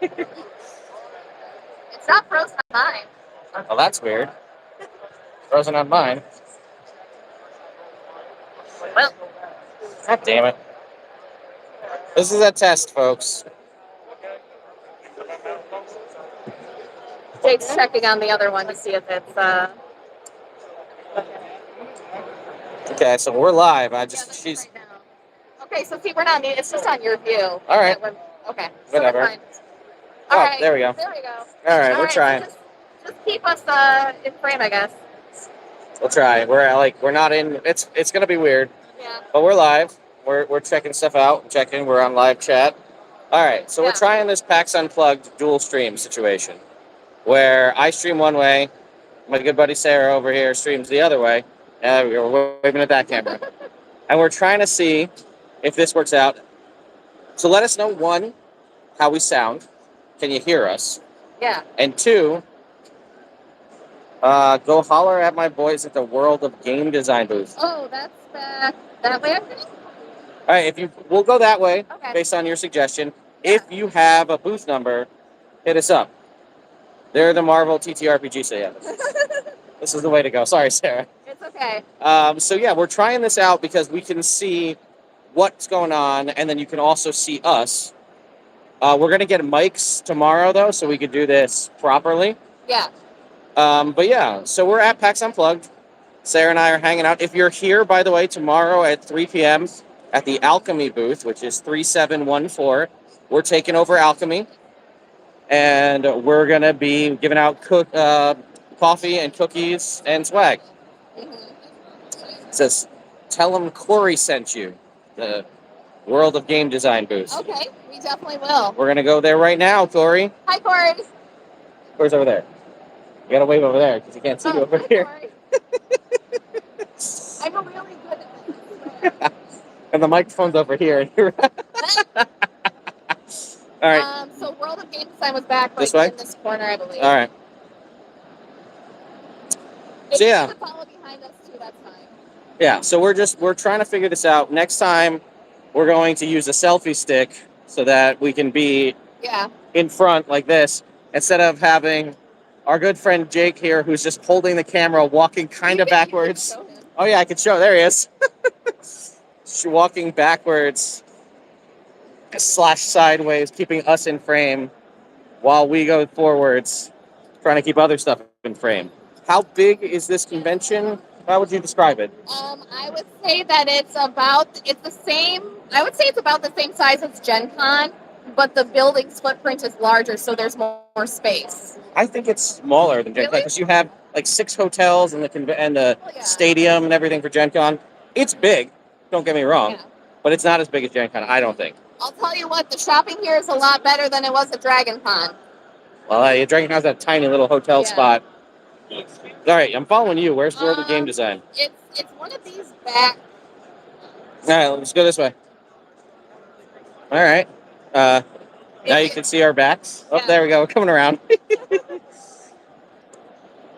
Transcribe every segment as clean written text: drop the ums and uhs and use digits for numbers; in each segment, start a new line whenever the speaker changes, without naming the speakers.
It's not frozen on mine.
Well, that's weird. Frozen on mine.
Well,
God damn it. This is a test, folks.
Jake's checking on the other one to see if it's
Okay, so we're live.
she's right now. Okay, so see, we're not. It's just on your view.
All right.
Okay.
Whatever.
So all right.
There we go.
There we go.
All right, we're trying.
So just keep us in frame, I guess.
We'll try. We're not in. It's gonna be weird.
Yeah.
But we're live. We're checking stuff out. Checking. We're on live chat. All right. So we're trying this PAX Unplugged dual stream situation, where I stream one way, my good buddy Sarah over here streams the other way. We're waving at that camera, and we're trying to see if this works out. So let us know, one, how we sound. Can you hear us?
Yeah.
And two, go holler at my boys at the World of Game Design booth.
Oh, that's that way, I think?
All right, we'll go that way,
okay,
based on your suggestion.
Yeah.
If you have a booth number, hit us up. They're the Marvel TTRPG, so yeah. This is the way to go. Sorry, Sarah.
It's okay.
So yeah, we're trying this out because we can see what's going on, and then you can also see us. We're going to get mics tomorrow, though, so we could do this properly.
Yeah.
But yeah, so we're at PAX Unplugged. Sarah and I are hanging out. If you're here, by the way, tomorrow at 3 p.m. at the Alchemy booth, which is 3714, we're taking over Alchemy. And we're going to be giving out coffee and cookies and swag. It says, tell them Corey sent you, the World of Game Design booth.
Okay, we definitely will.
We're going to go there right now, Corey.
Hi, Corey.
Corey's over there. You got to wave over there because you can't see you over here.
I'm a really good at this.
And the microphone's over here. All right.
So World of Game Design was back
This way?
In this corner, I believe.
All right.
If you want to follow behind us too, that's fine.
Yeah, so we're trying to figure this out. Next time, we're going to use a selfie stick so that we can be in front like this instead of having our good friend Jake here, who's just holding the camera, walking kind of backwards. Oh yeah, I can show. There he is. Walking backwards / sideways, keeping us in frame while we go forwards, trying to keep other stuff in frame. How big is this convention? How would you describe it?
I would say that it's about the same size as Gen Con, but the building's footprint is larger, so there's more space.
I think it's smaller than Gen Con because you have like 6 hotels and the stadium and everything for Gen Con. It's big, don't get me wrong, but it's not as big as Gen Con, I don't think.
I'll tell you what, the shopping here is a lot better than it was at Dragon Con.
Well, Dragon Con's that tiny little hotel spot. All right, I'm following you. Where's World of Game Design?
It's one of these back.
All right, let's go this way. All right. Now you can see our backs. Oh, there we go. We're coming around.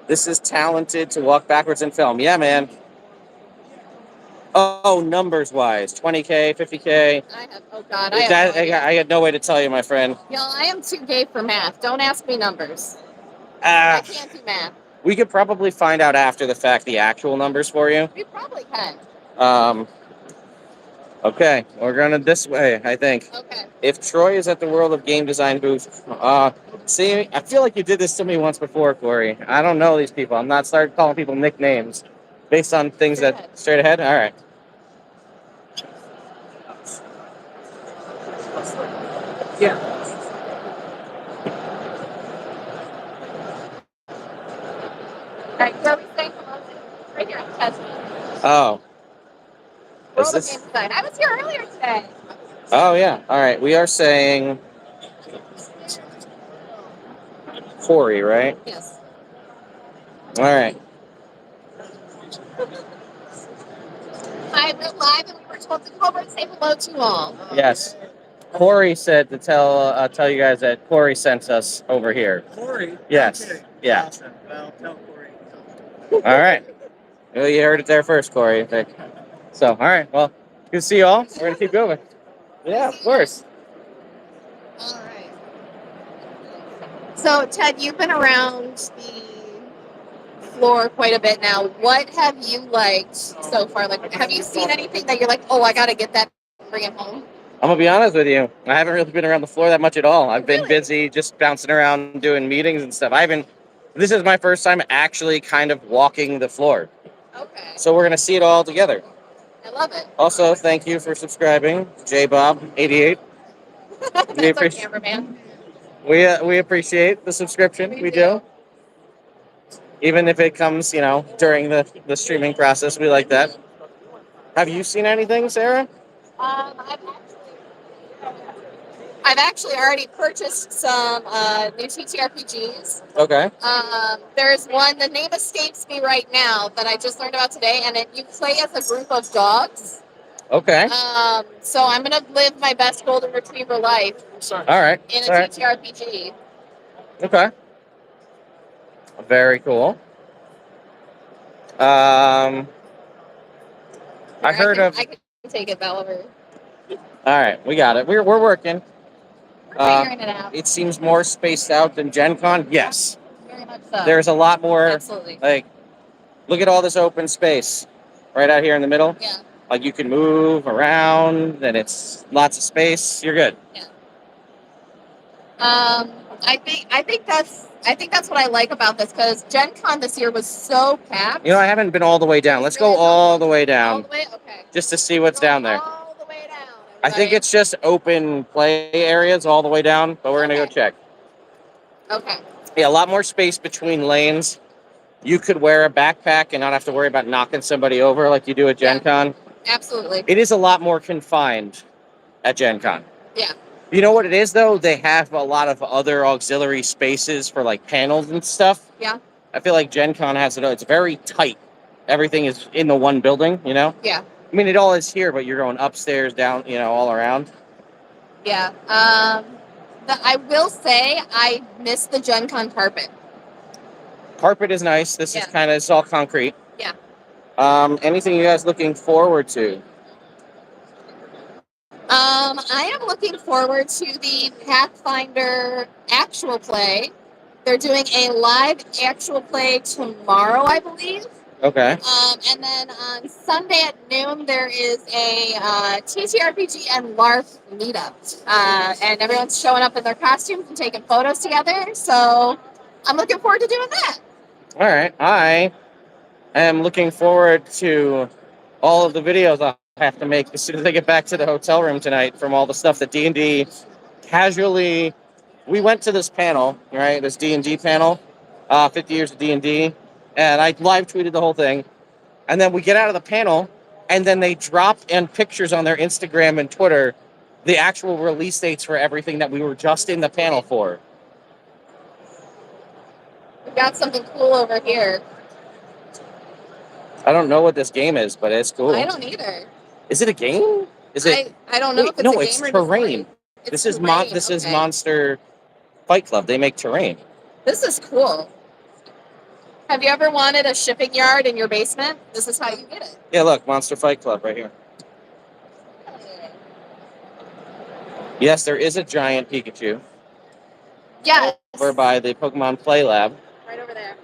This is talented to walk backwards in film. Yeah, man. Oh, numbers-wise, 20K, 50K. I had no way to tell you, my friend.
I am too gay for math. Don't ask me numbers. I can't do math.
We could probably find out after the fact the actual numbers for you.
We probably can.
Okay, we're going this way, I think.
Okay.
If Troy is at the World of Game Design booth, see, I feel like you did this to me once before, Corey. I don't know these people. I'm not starting calling people nicknames based on things straight ahead. All right. Yeah.
All right, where are we staying from? Right here in Chesney.
Oh.
World of Game Design. I was here earlier today.
Oh, yeah. All right. We are saying Corey, right?
Yes.
All right.
Hi, we're live and we were told to come over and say hello to all.
Yes. Corey said to tell you guys that Corey sent us over here.
Corey?
Yes.
Okay.
Yeah.
Awesome. Well, tell Corey.
All right. Well, you heard it there first, Corey. So, all right. Well, good to see you all. We're going to keep going. Yeah, of course.
All right. So, Ted, you've been around the floor quite a bit now. What have you liked so far? Like, have you seen anything that you're like, oh, I gotta get that and bring it home?
I'm gonna be honest with you. I haven't really been around the floor that much at all. I've been
Really?
busy just bouncing around doing meetings and stuff. I haven't. This is my first time actually kind of walking the floor.
Okay.
So we're gonna see it all together.
I love it.
Also, thank you for subscribing, JBob88.
That's our cameraman.
We appreciate the subscription. We do. Even if it comes, during the streaming process, we like that. Have you seen anything, Sarah?
I've actually already purchased some new TTRPGs.
Okay.
There's one, the name escapes me right now, that I just learned about today, and you play as a group of dogs.
Okay.
So I'm going to live my best golden retriever life
All right.
in a TTRPG.
Okay. Very cool. I
can take it, Valerie.
All right, we got it. We're working.
We're figuring it out.
It seems more spaced out than Gen Con. Yes.
Very much so.
There's a lot more.
Absolutely.
Like, look at all this open space right out here in the middle.
Yeah.
Like, you can move around, and it's lots of space. You're good.
Yeah. I think that's what I like about this, because Gen Con this year was so packed.
I haven't been all the way down. Let's go all the way down.
All the way? Okay.
Just to see what's down there.
All the way down. Everybody.
I think it's just open play areas all the way down, but we're going to go check.
Okay.
Yeah, a lot more space between lanes. You could wear a backpack and not have to worry about knocking somebody over like you do at Gen Con.
Absolutely.
It is a lot more confined at Gen Con.
Yeah.
You know what it is, though? They have a lot of other auxiliary spaces for, like, panels and stuff.
Yeah.
I feel like Gen Con has it. It's very tight. Everything is in the one building,
Yeah.
I mean, it all is here, but you're going upstairs, down, all around.
Yeah. I will say I miss the Gen Con carpet.
Carpet is nice. This is it's all concrete.
Yeah.
Anything you guys looking forward to?
I am looking forward to the Pathfinder actual play. They're doing a live actual play tomorrow, I believe.
Okay.
And then on Sunday at noon, there is a TTRPG and LARP meetup. And everyone's showing up in their costumes and taking photos together. So I'm looking forward to doing that.
All right. I am looking forward to all of the videos I'll have to make as soon as I get back to the hotel room tonight from all the stuff that D&D casually... We went to this panel, right? This D&D panel, 50 years of D&D, and I live tweeted the whole thing. And then we get out of the panel, and then they drop in pictures on their Instagram and Twitter the actual release dates for everything that we were just in the panel for.
We got something cool over here.
I don't know what this game is, but it's cool.
I don't either.
Is it a game? Is it?
I don't know if it's a game or
it's terrain. This is Monster Fight Club. They make terrain.
This is cool. Have you ever wanted a shipping yard in your basement? This is how you get it.
Yeah, look, Monster Fight Club right here. Yes, there is a giant Pikachu.
Yes.
Over by the Pokemon Play Lab.
Right over there.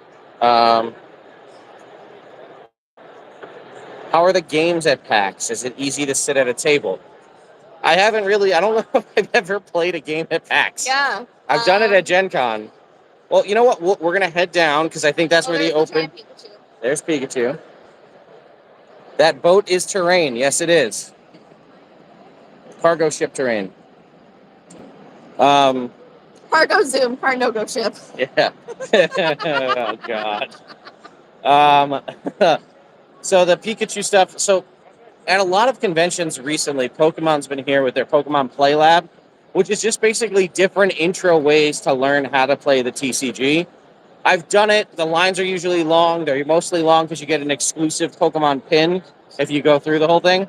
How are the games at PAX? Is it easy to sit at a table? I don't know if I've ever played a game at PAX.
Yeah.
I've done it at Gen Con. Well, you know what? We're going to head down because I think that's where the open... There's Pikachu. That boat is terrain. Yes, it is. Cargo ship terrain.
Cargo zoom, cargo ship.
Yeah. Oh, God. So the Pikachu stuff. So at a lot of conventions recently, Pokemon's been here with their Pokemon Play Lab, which is just basically different intro ways to learn how to play the TCG. I've done it. The lines are usually long. They're mostly long because you get an exclusive Pokemon pin if you go through the whole thing.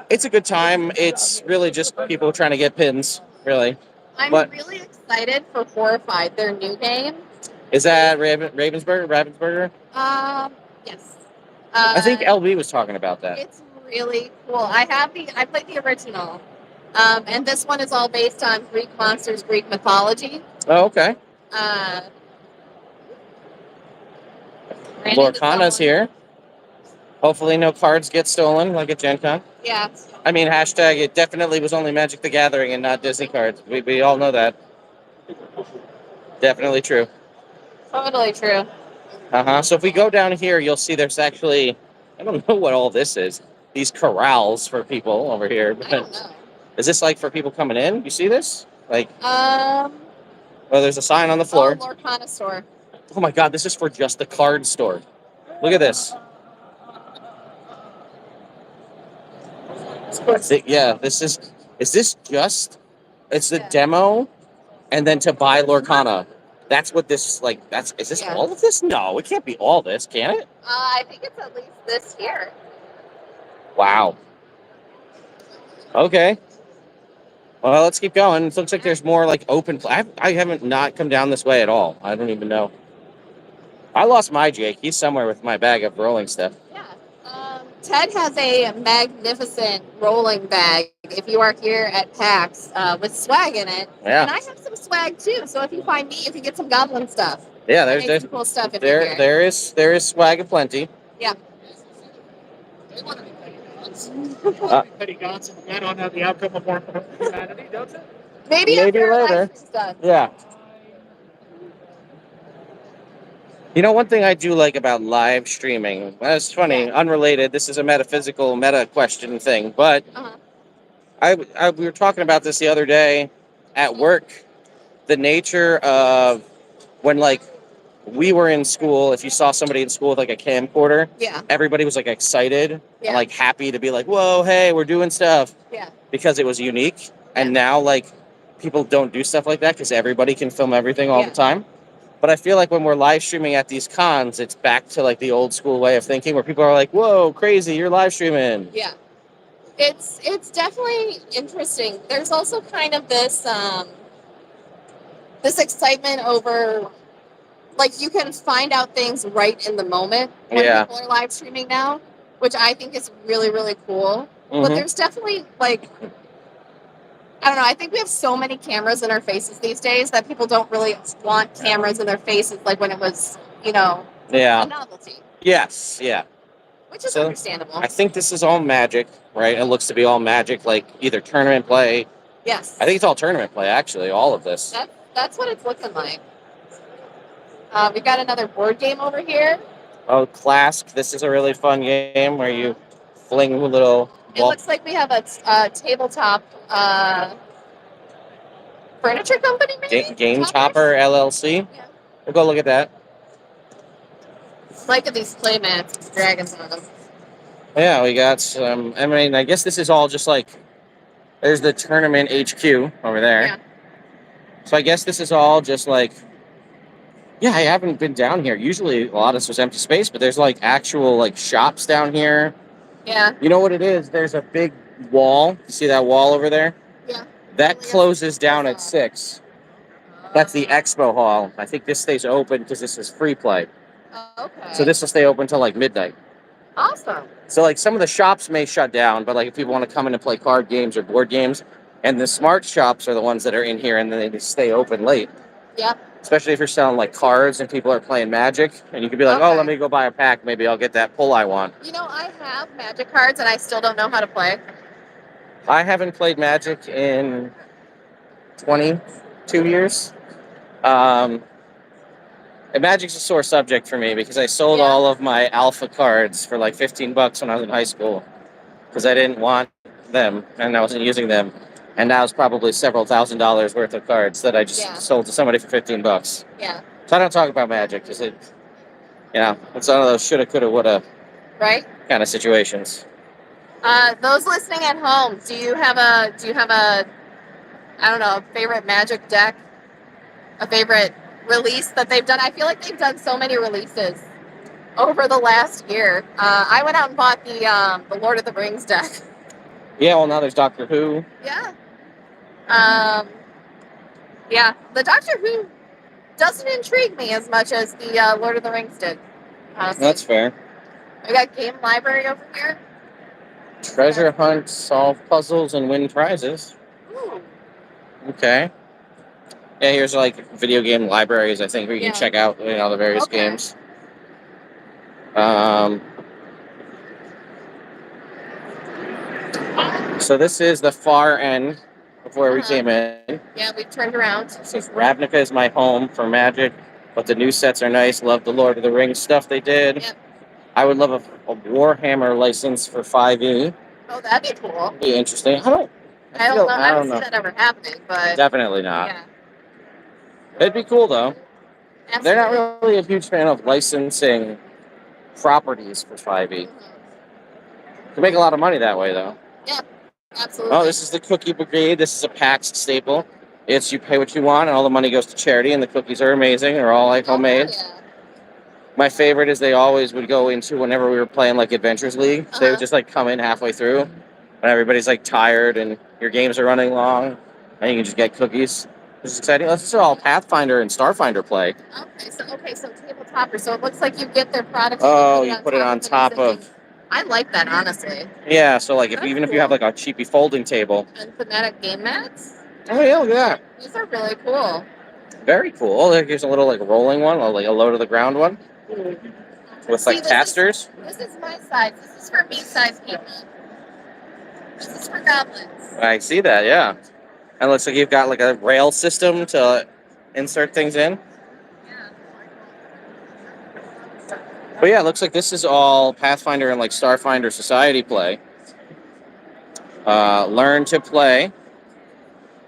It's a good time. It's really just people trying to get pins, really.
I'm really excited for Horrified, their new game.
Is that Ravensburger?
Yes.
I think LB was talking about that.
It's really cool. I played the original. And this one is all based on Greek monsters, Greek mythology.
Oh, okay. Lorcana's here. Hopefully no cards get stolen like at Gen Con.
Yeah.
I mean, hashtag it definitely was only Magic the Gathering and not Disney cards. We all know that. Definitely true.
Totally true.
So if we go down here, you'll see there's actually, I don't know what all this is. These corrals for people over here.
I don't know.
Is this like for people coming in? You see this? Like,
well,
there's a sign on the floor.
Oh, Lorcana store.
Oh my God, this is for just the card store. Look at this. Yeah, this is this just, it's the demo and then to buy Lorcana. That's what this, like, is this all of this? No, it can't be all this, can it?
I think it's at least this here.
Wow. Okay. Well, let's keep going. It looks like there's more like open. I haven't not come down this way at all. I don't even know. I lost my Jake. He's somewhere with my bag of rolling stuff.
Yeah. Ted has a magnificent rolling bag. If you are here at PAX with swag in it, and I have some swag too. So if you find me, you can get some goblin stuff.
Yeah, there's
some cool stuff.
There is swag aplenty.
Yeah.
Petty gods, and I don't have the outcome of more humanity, does it?
Maybe later.
Yeah. You know, one thing I do like about live streaming, that's funny, unrelated, this is a metaphysical, meta question thing, but we were talking about this the other day at work, the nature of when, like, we were in school, if you saw somebody in school with, like, a camcorder, everybody was, like, excited and, like, happy to be like, whoa, hey, we're doing stuff.
Yeah.
Because it was unique. And now, like, people don't do stuff like that because everybody can film everything all the time. But I feel like when we're live streaming at these cons, it's back to like the old school way of thinking where people are like, whoa, crazy, you're live streaming.
Yeah. It's definitely interesting. There's also kind of this this excitement over, like, you can find out things right in the moment when people are live streaming now, which I think is really, really cool. But there's definitely, like, I don't know. I think we have so many cameras in our faces these days that people don't really want cameras in their faces like when it was, a novelty.
Yes, yeah.
Which is understandable.
I think this is all Magic, right? It looks to be all Magic, like either tournament play.
Yes.
I think it's all tournament play, actually, all of this.
That's what it's looking like. We've got another board game over here.
Oh, Clask. This is a really fun game where you fling a little...
It looks like we have a tabletop furniture company, maybe?
Game Topper LLC.
Yeah.
We'll go look at that.
Like these play mats with dragons on them.
Yeah, we got some... I mean, I guess this is all just like... There's the tournament HQ over there.
Yeah.
So I guess this is all just like... Yeah, I haven't been down here. Usually a lot of this was empty space, but there's like actual like shops down here.
Yeah.
You know what it is? There's a big wall. You see that wall over there?
Yeah.
That closes down at 6. That's the expo hall. I think this stays open because this is free play.
Okay.
So this will stay open till like midnight.
Awesome.
So like some of the shops may shut down, but like if people want to come in and play card games or board games, and the smart shops are the ones that are in here and then they stay open late.
Yep.
Especially if you're selling like cards and people are playing Magic, and you could be like, oh, let me go buy a pack. Maybe I'll get that pull I want.
You know, I have Magic cards and I still don't know how to play.
I haven't played Magic in 22 years. And Magic's a sore subject for me because I sold all of my alpha cards for like $15 when I was in high school because I didn't want them and I wasn't using them. And now it's probably several $1,000s worth of cards that I just sold to somebody for $15.
Yeah.
So I don't talk about Magic because it's one of those shoulda, coulda, woulda kind of situations.
Those listening at home, do you have a I don't know, a favorite Magic deck? A favorite release that they've done? I feel like they've done so many releases over the last year. I went out and bought the Lord of the Rings deck.
Yeah, well now there's Doctor Who.
Yeah. The Doctor Who doesn't intrigue me as much as the Lord of the Rings did.
That's fair.
We got Game Library over here.
Treasure hunt, solve puzzles, and win prizes.
Ooh.
Okay. Yeah, here's like video game libraries, I think, where you can check out the various games. So this is the far end of where we came in.
Yeah, we turned around.
It says Ravnica is my home for Magic, but the new sets are nice. Love the Lord of the Rings stuff they did.
Yep.
I would love a Warhammer license for 5e.
Oh, that'd be cool.
Be interesting. I don't know.
I don't see that ever happening, but
definitely not.
yeah.
It'd be cool though.
Absolutely.
They're not really a huge fan of licensing properties for 5e. You make a lot of money that way though.
Yeah, absolutely.
Oh, this is the Cookie Brigade. This is a PAX staple. It's you pay what you want, and all the money goes to charity. And the cookies are amazing. They're all like homemade.
Yeah.
My favorite is they always would go into whenever we were playing like Adventures League. So they would just like come in halfway through, when everybody's like tired and your games are running long, and you can just get cookies. This is exciting. This is all Pathfinder and Starfinder play.
Okay, so tabletop. So it looks like you get their products.
Oh, you put it on top of.
I like that, honestly.
Yeah, so like if you have like a cheapy folding table.
And thematic game mats.
Oh yeah, look at that.
These are really cool.
Very cool. Oh, here's a little like rolling one, or like a low to the ground one. With like casters.
This is my size. This is for me-sized people. This is for goblins.
I see that, yeah. And it looks like you've got like a rail system to insert things in.
Yeah.
But yeah, it looks like this is all Pathfinder and like Starfinder Society play. Learn to play.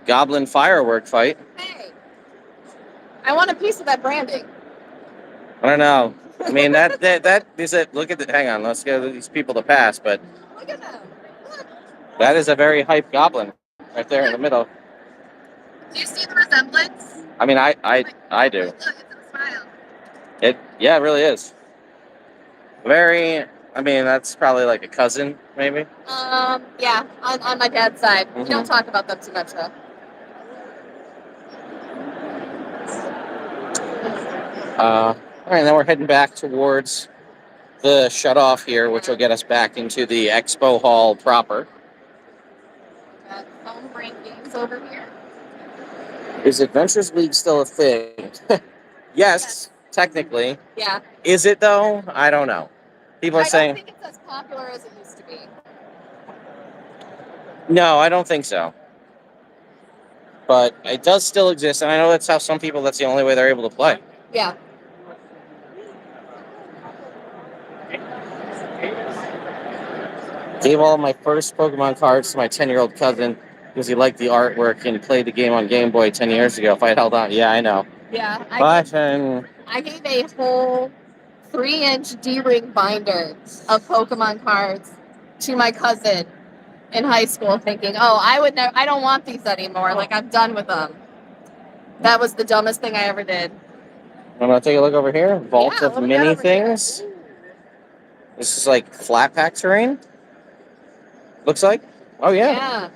Goblin firework fight.
Hey, I want a piece of that branding.
I don't know. I mean that is it. Look at the. Hang on, let's get these people to pass. But
look at them. Look.
That is a very hype goblin right there in the middle.
Do you see the resemblance?
I mean, I do.
Look, it's a smile.
It really is. Very. I mean, that's probably like a cousin, maybe.
Yeah, on my dad's side. We don't talk about them too much though.
All right, now we're heading back towards the shut-off here, which will get us back into the expo hall proper.
Got phone brain games over here.
Is Adventures League still a thing? Yes, technically.
Yeah.
Is it, though? I don't know. People are saying...
I don't think it's as popular as it used to be.
No, I don't think so. But it does still exist, and I know that's how some people, that's the only way they're able to play.
Yeah.
Gave all of my first Pokemon cards to my 10-year-old cousin because he liked the artwork and played the game on Game Boy 10 years ago. If I had held on, yeah, I know.
Yeah.
I
gave a whole 3-inch D-ring binder of Pokemon cards to my cousin in high school, thinking, "Oh, I don't want these anymore. Like I'm done with them." That was the dumbest thing I ever did.
I'm gonna take a look over here. Vault of mini things.
Here.
This is like flat pack terrain. Looks like. Oh yeah.
Yeah.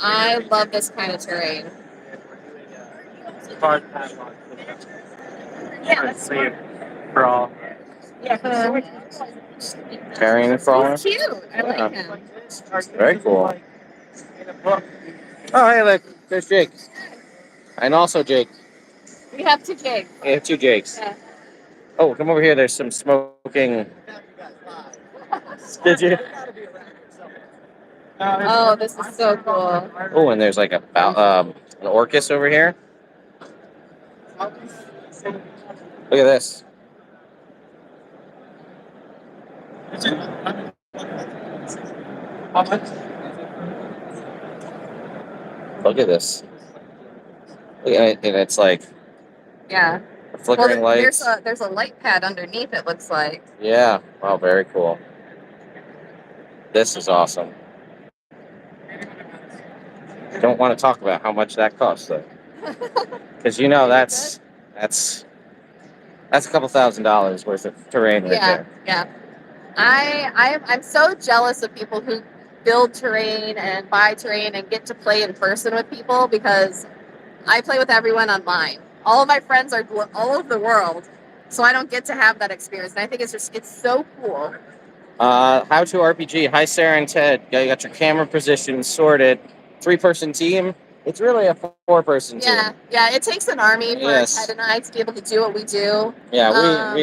I love this kind of terrain.
Yeah, let's see it for all.
Yeah.
Carrying Crawler.
He's cute. I like him.
Very cool. Oh, hey, look. There's Jake. And also Jake.
We have 2 Jakes.
We have 2 Jakes.
Yeah.
Oh, come over here. There's some smoking. Did you?
Oh, this is so cool.
Oh, and there's like an Orcus over here. Look at this. Look at this. Look at it, and it's like
Yeah.
flickering lights.
There's a light pad underneath, it looks like.
Yeah. Wow, very cool. This is awesome. Don't want to talk about how much that costs, though, because you know that's a couple $1,000s worth of terrain right there.
Yeah. I'm so jealous of people who build terrain and buy terrain and get to play in person with people, because I play with everyone online. All of my friends are all over the world, so I don't get to have that experience. And I think it's so cool.
How to RPG. Hi, Sarah and Ted. You got your camera position sorted. 3-person team. It's really a 4-person team.
Yeah. It takes an army for
Yes.
Ted and I to be able to do what we do.
Yeah,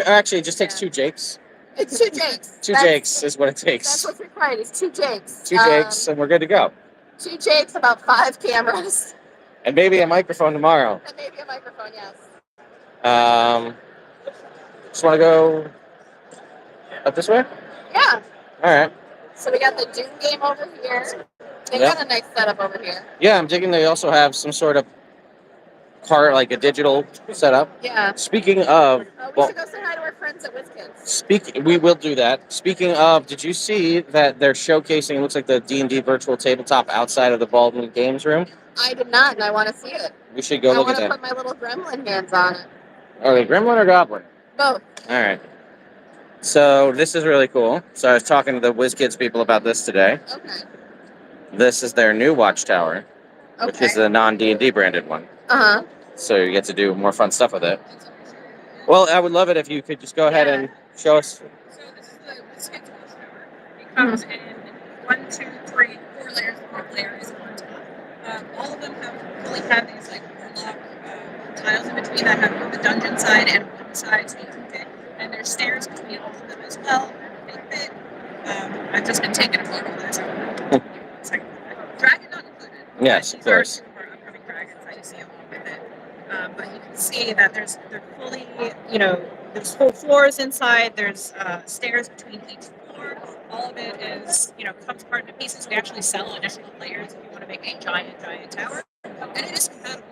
actually it just takes 2 Jakes.
It's 2 Jakes.
2 Jakes is what it takes.
That's what's required. It's 2 Jakes.
2 Jakes, and we're good to go.
2 Jakes, about 5 cameras,
And maybe a microphone tomorrow.
and maybe a microphone. Yes.
Just want to go up this way?
Yeah.
All right.
So we got the Doom game over here. They got a nice setup over here.
Yeah, I'm digging they also have some sort of card, like a digital setup.
Yeah.
Speaking of...
we should go say hi to our friends at Whiz Kids.
We will do that. Speaking of, did you see that they're showcasing, it looks like the D&D virtual tabletop outside of the Baldwin Games room?
I did not, and I want to see it.
We should go look at that.
I want to put my little gremlin hands on it.
Are they gremlin or goblin?
Both.
All right. So this is really cool. So I was talking to the Whiz Kids people about this today.
Okay.
This is their new watchtower, which is the non-D&D branded one.
Uh-huh.
So you get to do more fun stuff with it. Well, I would love it if you could just go ahead and show us.
So this is the Whiz Kids watchtower. It comes in 1, 2, 3, 4 layers. The 4th layer is on top. All of them have these like warlock tiles in between that have the dungeon side and one side, so you can fit. And there's stairs between all of them as well. They fit. I've just been taking a photo of this. Dragon not included.
Yes, of course.
These are upcoming dragons that you see along with it. But you can see that they're fully, there's full floors inside. There's stairs between each floor. All of it is, comes apart into pieces. We actually sell additional layers if you want to make a giant tower. And it is compatible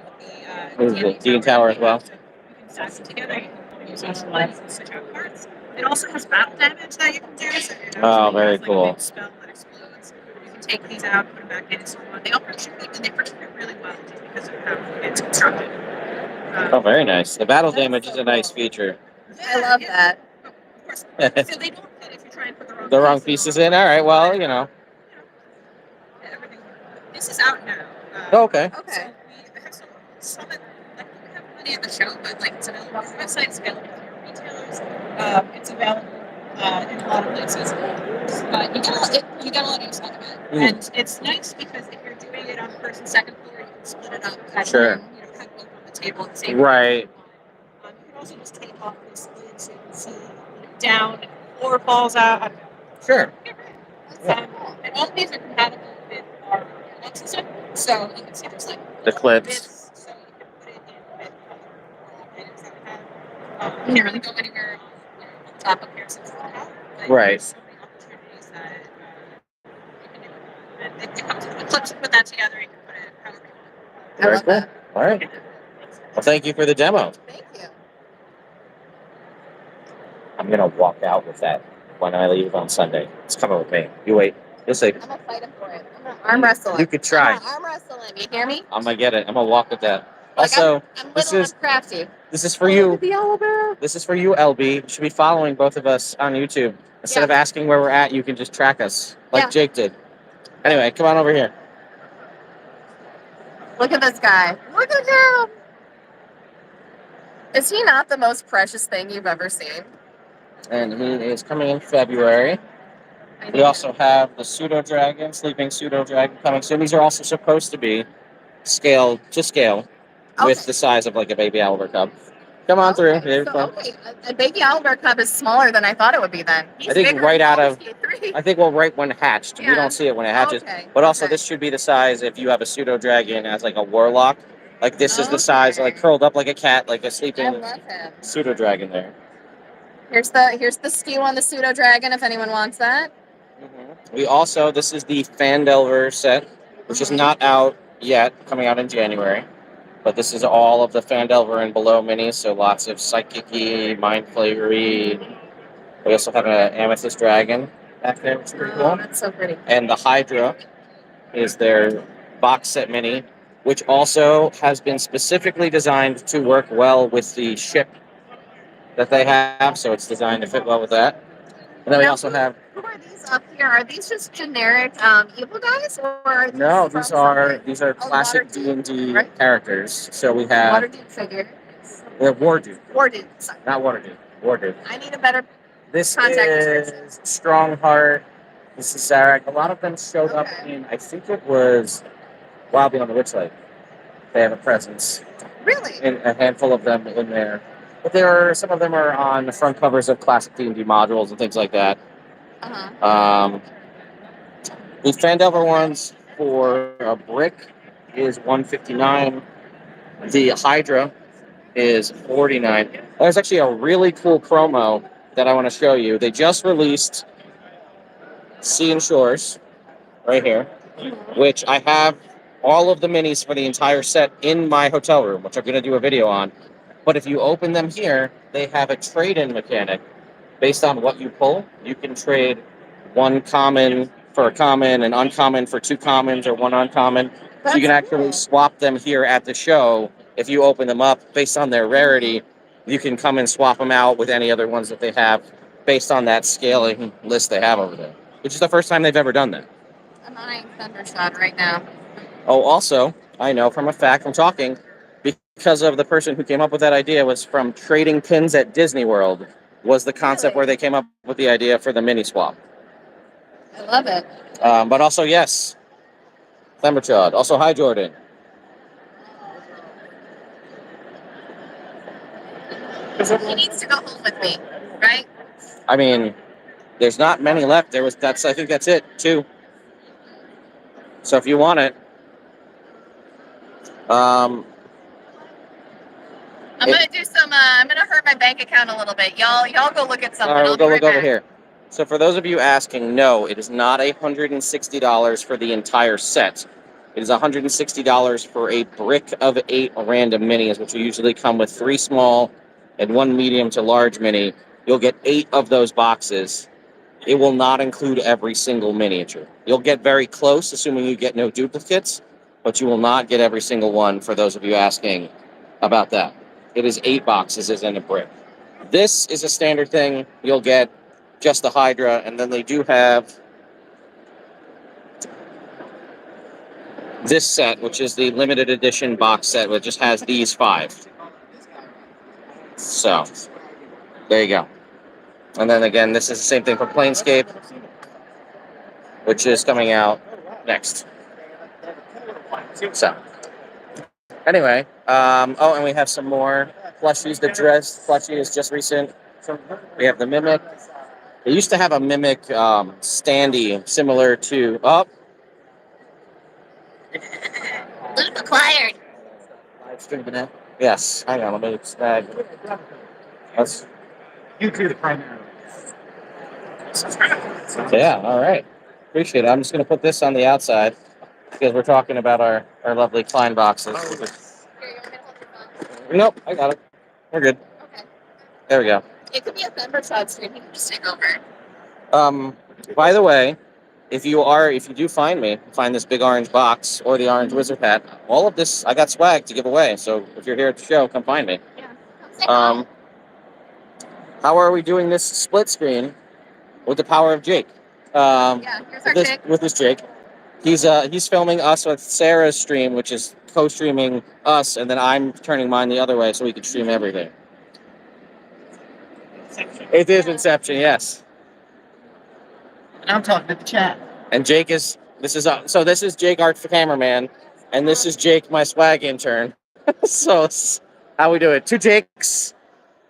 with the
D&D tower as well.
So you can stack them together. You can use each one and switch out parts. It also has battle damage that you can do. So
very cool.
A big spell that explodes. You can take these out, put them back in, and so on. They all protect it really well just because of how it's constructed.
Very nice. The battle damage is a nice feature.
I love that.
Of course. So they don't fit if you try and put
the wrong pieces in. All right. Well,
Everything. This is out now.
Okay.
Okay.
So we have we have money at the show, but it's available on the website. It's available through retailers. It's available in a lot of places. You get a lot of use out of it, and it's nice because if you're doing it on the first and second floor, you can split it up.
Sure.
And, have both on the table at the same
right.
time. You can also just take off this lid so you can see down and the floor falls out.
Sure.
And all of these are compatible with our warlock system, so you can see there's
the clips.
So you can put it in with warlock items that we have. You can't really go anywhere on the top up here since it's not out.
Right.
There's so many opportunities that you can do with that. And it comes with the clips, put that together, you can put it however you want.
Very cool. All right. Well, thank you for the demo.
Thank you.
I'm going to walk out with that when I leave on Sunday. It's coming with me. You wait. You'll see.
I'm going to fight him for it. I'm going to arm wrestle him.
You could try.
I'm going to arm wrestle him. You hear me?
I'm going to get it. I'm going to walk with that. Also,
I'm little and crafty.
This is for you.
The owlbear.
This is for you, LB. You should be following both of us on YouTube. Instead of asking where we're at, you can just track us like Jake did. Anyway, come on over here.
Look at this guy. Look at him. Is he not the most precious thing you've ever seen?
And he is coming in February. We also have the pseudo dragon, sleeping pseudo dragon coming soon. These are also supposed to be scale with the size of like a baby owlbear cub. Come on through.
A baby owlbear cub is smaller than I thought it would be then.
I think right when hatched. We don't see it when it hatches. But also this should be the size if you have a pseudo dragon as like a warlock. Like this is the size, like curled up like a cat, like a sleeping pseudo dragon there.
Here's the skew on the pseudo dragon if anyone wants that.
We also, this is the Phandelver set, which is not out yet, coming out in January. But this is all of the Phandelver and below minis, so lots of psychic-y, mind flavery. We also have an amethyst dragon back there, which is pretty cool.
That's so pretty.
And the Hydra is their box set mini, which also has been specifically designed to work well with the ship that they have, so it's designed to fit well with that. And then we also have...
Who are these up here? Are these just generic evil guys? Or are
these are classic D&D characters. So we have...
Waterdeep figures.
Wardude.
Wardude, sorry.
Not Waterdeep. Wardude.
I need a better
This
contact
is Strongheart This is Zarek. A lot of them showed up in, I think it was Wild Beyond the Witchlight. They have a presence.
Really?
In a handful of them in there. But there are some of them are on the front covers of classic D&D modules and things like that. The Fandelver ones for a brick is $159. The Hydra is $49. There's actually a really cool promo that I want to show you. They just released Sea and Shores right here, which I have all of the minis for the entire set in my hotel room, which I'm going to do a video on. But if you open them here, they have a trade-in mechanic. Based on what you pull, you can trade one common for a common, an uncommon for two commons, or one uncommon. So you can actually swap them here at the show. If you open them up based on their rarity, you can come and swap them out with any other ones that they have based on that scaling list they have over there, which is the first time they've ever done that.
I'm eyeing Thundershot right now.
Oh, also, I know from a fact from talking, because of the person who came up with that idea was from trading pins at Disney World, was the concept where they came up with the idea for the mini swap.
I love it.
But also, yes, Thunderchild. Also, hi, Jordan.
He needs to go home with me, right?
I mean, there's not many left. I think that's it, too. So if you want it,
I'm gonna do some. I'm gonna hurt my bank account a little bit. Y'all go look at something.
all right, we'll go look over
back.
here. So for those of you asking, no, it is not $160 for the entire set. It is $160 for a brick of 8 random minis, which will usually come with 3 small and 1 medium to large mini. You'll get 8 of those boxes. It will not include every single miniature. You'll get very close, assuming you get no duplicates, but you will not get every single one for those of you asking about that. It is 8 boxes as in a brick. This is a standard thing. You'll get just the Hydra, and then they do have this set, which is the limited edition box set, which just has these 5. So, there you go. And then again, this is the same thing for Planescape, which is coming out next. So, anyway, and we have some more plushies. The Dress plushie is just recent. We have the Mimic. They used to have a Mimic standee similar to...
Luke acquired.
Live streaming it. Yes, hang on, let me snag. That's...
YouTube primarily.
Yeah, all right. Appreciate it. I'm just going to put this on the outside because we're talking about our lovely Klein boxes.
Here, you want me to hold your phone?
Nope, I got it. We're good.
Okay.
There we go.
It could be a Thundershot stream. He can just take over.
By the way, if you do find this big orange box or the orange wizard hat, all of this, I got swag to give away. So if you're here at the show, come find me.
Yeah. Come say hi.
How are we doing this split screen with the power of Jake?
Yeah, here's our Jake.
With this Jake. He's filming us with Sarah's stream, which is co-streaming us, and then I'm turning mine the other way so we can stream everything. It is Inception, yes.
And I'm talking to the chat.
And Jake is this is Jake Art the cameraman, and this is Jake, my swag intern. So it's how we do it. 2 Jakes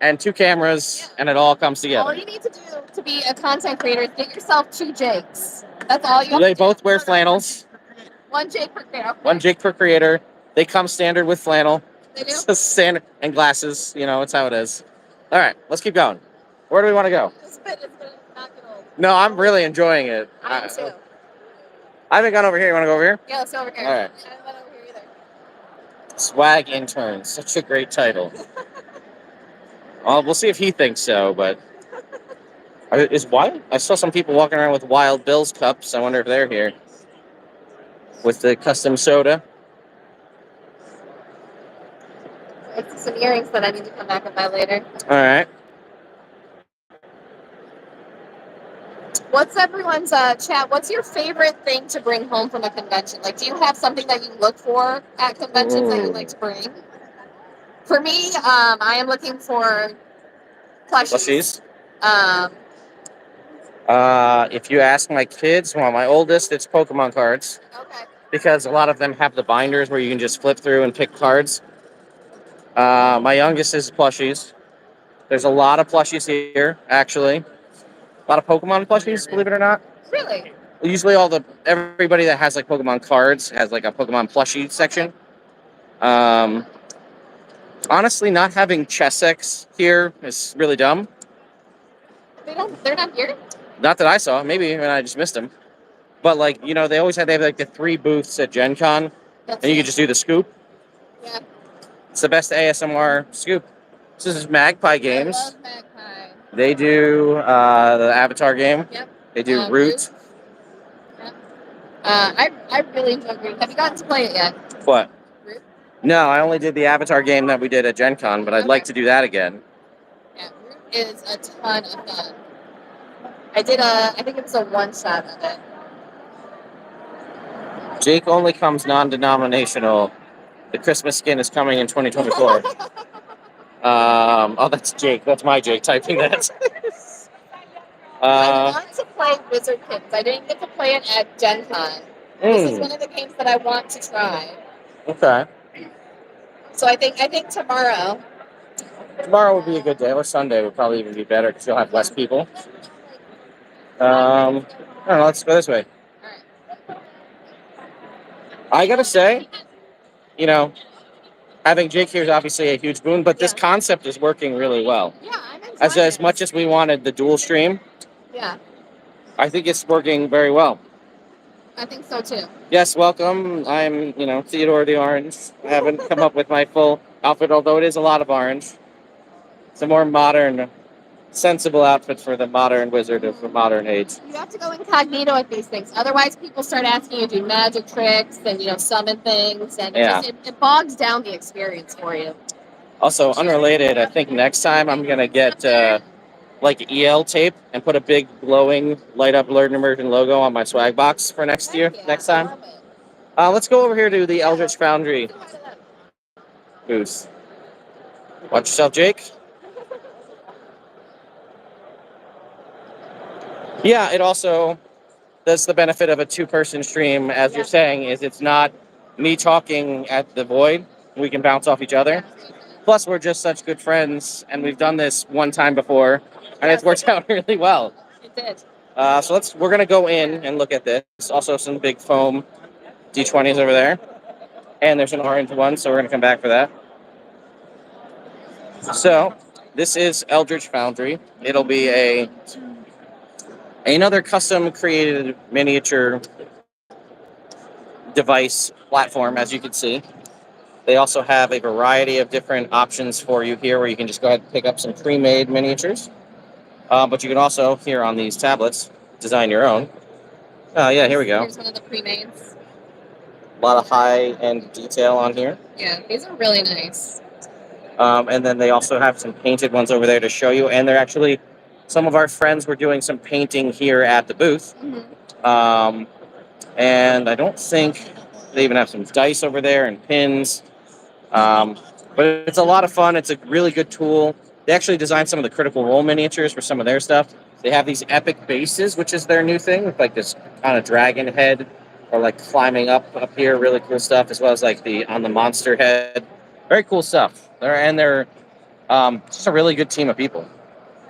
and 2 cameras, and it all comes together.
All you need to do to be a content creator is get yourself 2 Jakes. That's all you have
They
to do.
both wear flannels.
1 Jake per creator.
1 Jake per creator. They come standard with flannel.
They do?
It's standard and glasses. You know, it's how it is. All right, let's keep going. Where do we want to go?
It's gonna not get old.
No, I'm really enjoying it.
I am too.
I haven't gone over here. You want to go over here?
Yeah, let's go over here.
All right.
I haven't been over here either.
Swag intern. Such a great title. We'll see if he thinks so, but... I saw some people walking around with Wild Bill's cups. I wonder if they're here. With the custom soda.
I see some earrings that I need to come back and buy later.
All right.
What's everyone's chat? What's your favorite thing to bring home from a convention? Like, do you have something that you look for at conventions that you like to bring? For me, I am looking for plushies.
If you ask my kids, well, my oldest, it's Pokemon cards
Okay.
because a lot of them have the binders where you can just flip through and pick cards. My youngest is plushies. There's a lot of plushies here, actually. A lot of Pokemon plushies, believe it or not.
Really?
Usually, everybody that has like Pokemon cards has like a Pokemon plushie section. Honestly, not having Chessex here is really dumb.
They're not here?
Not that I saw. Maybe and I just missed them. But like they have like the 3 booths at Gen Con, and you can just do the scoop.
Yeah.
It's the best ASMR scoop. This is Magpie Games.
I love Magpie.
They do the Avatar game.
Yep.
They do Root.
Yep. I really enjoy Root. Have you gotten to play it yet?
What?
Root?
No, I only did the Avatar game that we did at Gen Con, but I'd like to do that again.
Yeah, Root is a ton of fun. I think it was a one-shot of it.
Jake only comes non-denominational. The Christmas skin is coming in 2024. That's Jake. That's my Jake typing that.
I want to play Wizard Kids. I didn't get to play it at Gen Con. This is one of the games that I want to try.
Okay.
So I think tomorrow.
Tomorrow would be a good day, or Sunday would probably even be better because you'll have less people. I don't know, let's go this way. I gotta say, having Jake here is obviously a huge boon, but this concept is working really well.
Yeah, I'm excited.
As much as we wanted the dual stream,
yeah,
I think it's working very well.
I think so too.
Yes, welcome. I'm, Theodore the Orange. I haven't come up with my full outfit, although it is a lot of orange. It's a more modern, sensible outfit for the modern wizard of the modern age.
You have to go incognito with these things. Otherwise, people start asking you to do magic tricks and, summon things. And it bogs down the experience for you.
Also, unrelated, I think next time I'm going to get EL tape and put a big glowing light up Learn Immersion logo on my swag box for next time. Let's go over here to the Eldritch Foundry booth. Watch yourself, Jake. Yeah, it also does the benefit of a 2-person stream, as you're saying, is it's not me talking at the void. We can bounce off each other. Plus, we're just such good friends, and we've done this one time before, and it's worked out really well.
It did.
So we're going to go in and look at this. Also, some big foam D20s over there. And there's an orange one, so we're going to come back for that. So, this is Eldritch Foundry. It'll be another custom created miniature device platform, as you can see. They also have a variety of different options for you here where you can just go ahead and pick up some pre-made miniatures. But you can also, here on these tablets, design your own. Yeah, here we go.
Here's one of the pre-mades.
A lot of high-end detail on here.
Yeah, these are really nice.
And then they also have some painted ones over there to show you. And they're actually, some of our friends were doing some painting here at the booth. Mm-hmm. And I don't think they even have some dice over there and pins. But it's a lot of fun. It's a really good tool. They actually designed some of the Critical Role miniatures for some of their stuff. They have these epic bases, which is their new thing, with like this kind of dragon head or like climbing up here. Really cool stuff, as well as like on the monster head. Very cool stuff. They're just a really good team of people.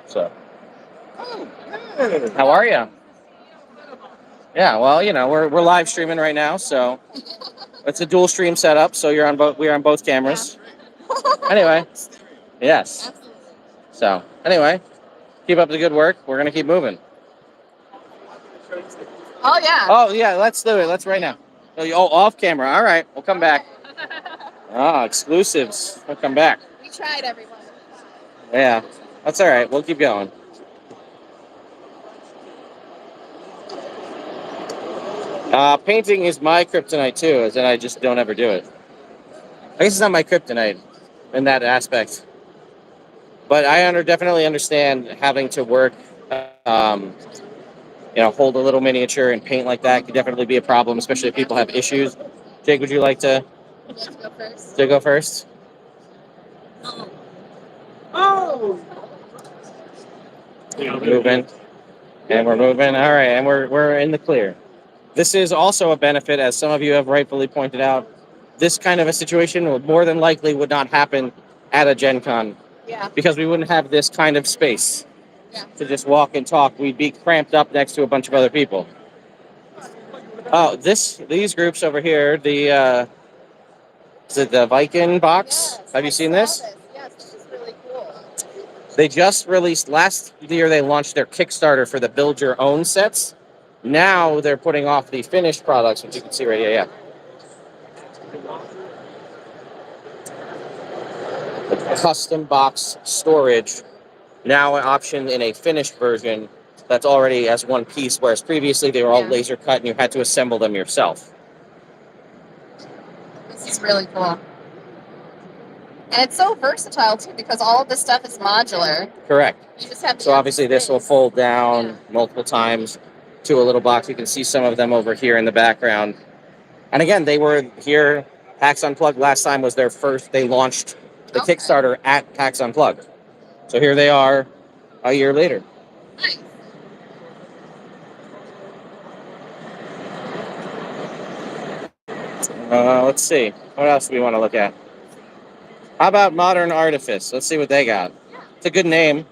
So, how are you? Yeah, well, we're live streaming right now, so it's a dual stream setup. So we're on both cameras. Anyway, yes. So anyway, keep up the good work. We're gonna keep moving.
Oh yeah.
Oh yeah, let's do it. Let's right now. Oh, off camera. All right, we'll come back. Exclusives. We'll come back.
We tried, everyone.
Yeah, that's all right. We'll keep going. Painting is my kryptonite too, as in I just don't ever do it. I guess it's not my kryptonite in that aspect. But I definitely understand having to work, hold a little miniature and paint like that could definitely be a problem, especially if people have issues. Jake, would you like to
go first?
To go first?
Oh!
Moving. And we're moving. All right, and we're in the clear. This is also a benefit, as some of you have rightfully pointed out. This kind of a situation would more than likely would not happen at a Gen Con.
Yeah.
Because we wouldn't have this kind of space
Yeah.
to just walk and talk. We'd be cramped up next to a bunch of other people. Oh, these groups over here, is it the Viking box?
Yes,
Have you
I
seen
saw
this?
Yes, this is really cool.
They just released last year. They launched their Kickstarter for the build your own sets. Now they're putting off the finished products, which you can see right here. Yeah. The custom box storage, now an option in a finished version that's already as one piece, whereas previously they were all laser cut and you had to assemble them yourself.
This is really cool. And it's so versatile too because all of this stuff is modular.
Correct.
You just have to
So obviously this will fold down multiple times to a little box. You can see some of them over here in the background. And again, they were here. PAX Unplugged last time was their first. They launched the Kickstarter at PAX Unplugged. So here they are a year later.
Nice.
Let's see. What else do we want to look at? How about Modern Artifice? Let's see what they got. It's a good name.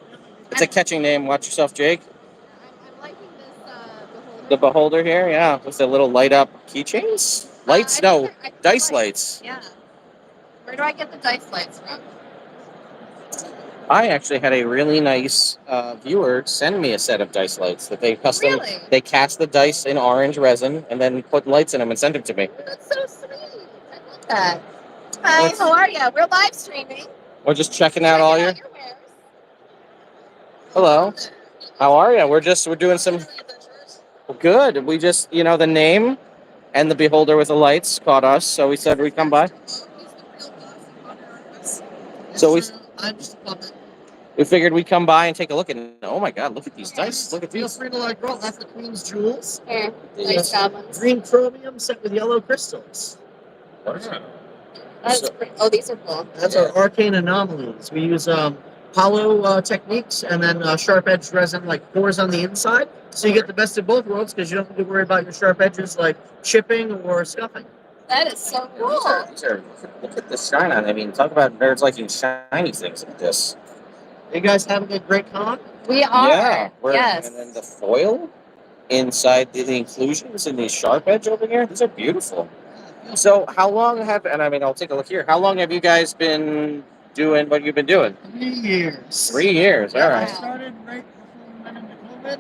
It's a catchy name. Watch yourself, Jake.
I'm liking this
The beholder here, yeah, with the little light up keychains. Lights? No, dice lights.
Yeah. Where do I get the dice lights from?
I actually had a really nice viewer send me a set of dice lights that they custom.
Really?
They cast the dice in orange resin and then put lights in them and sent them to me.
That's so sweet. I love that. Hi, how are you? We're live streaming.
We're just checking out all your.
wares.
Hello. How are you? We're doing some. Good. We just, the name and the beholder with the lights caught us, so we said we'd come by. So we figured we'd come by and take a look and oh my god, look at these dice. Look at
Feel
these.
free to roll. That's the Queen's Jewels.
Here, nice goblins.
Green chromium set with yellow crystals.
That's pretty, these are cool.
That's our arcane anomalies. We use hollow techniques and then sharp edged resin like pores on the inside. So you get the best of both worlds because you don't have to worry about your sharp edges like chipping or scuffing.
That is so cool.
Look at the shine on. I mean, talk about nerds liking shiny things like this.
You guys having a great con?
We are.
Yeah.
Yes.
And then the foil inside the inclusions and the sharp edge over here. These are beautiful. So how long I'll take a look here. How long have you guys been doing what you've been doing?
3 years.
3 years. All
I
right.
started right before we went into COVID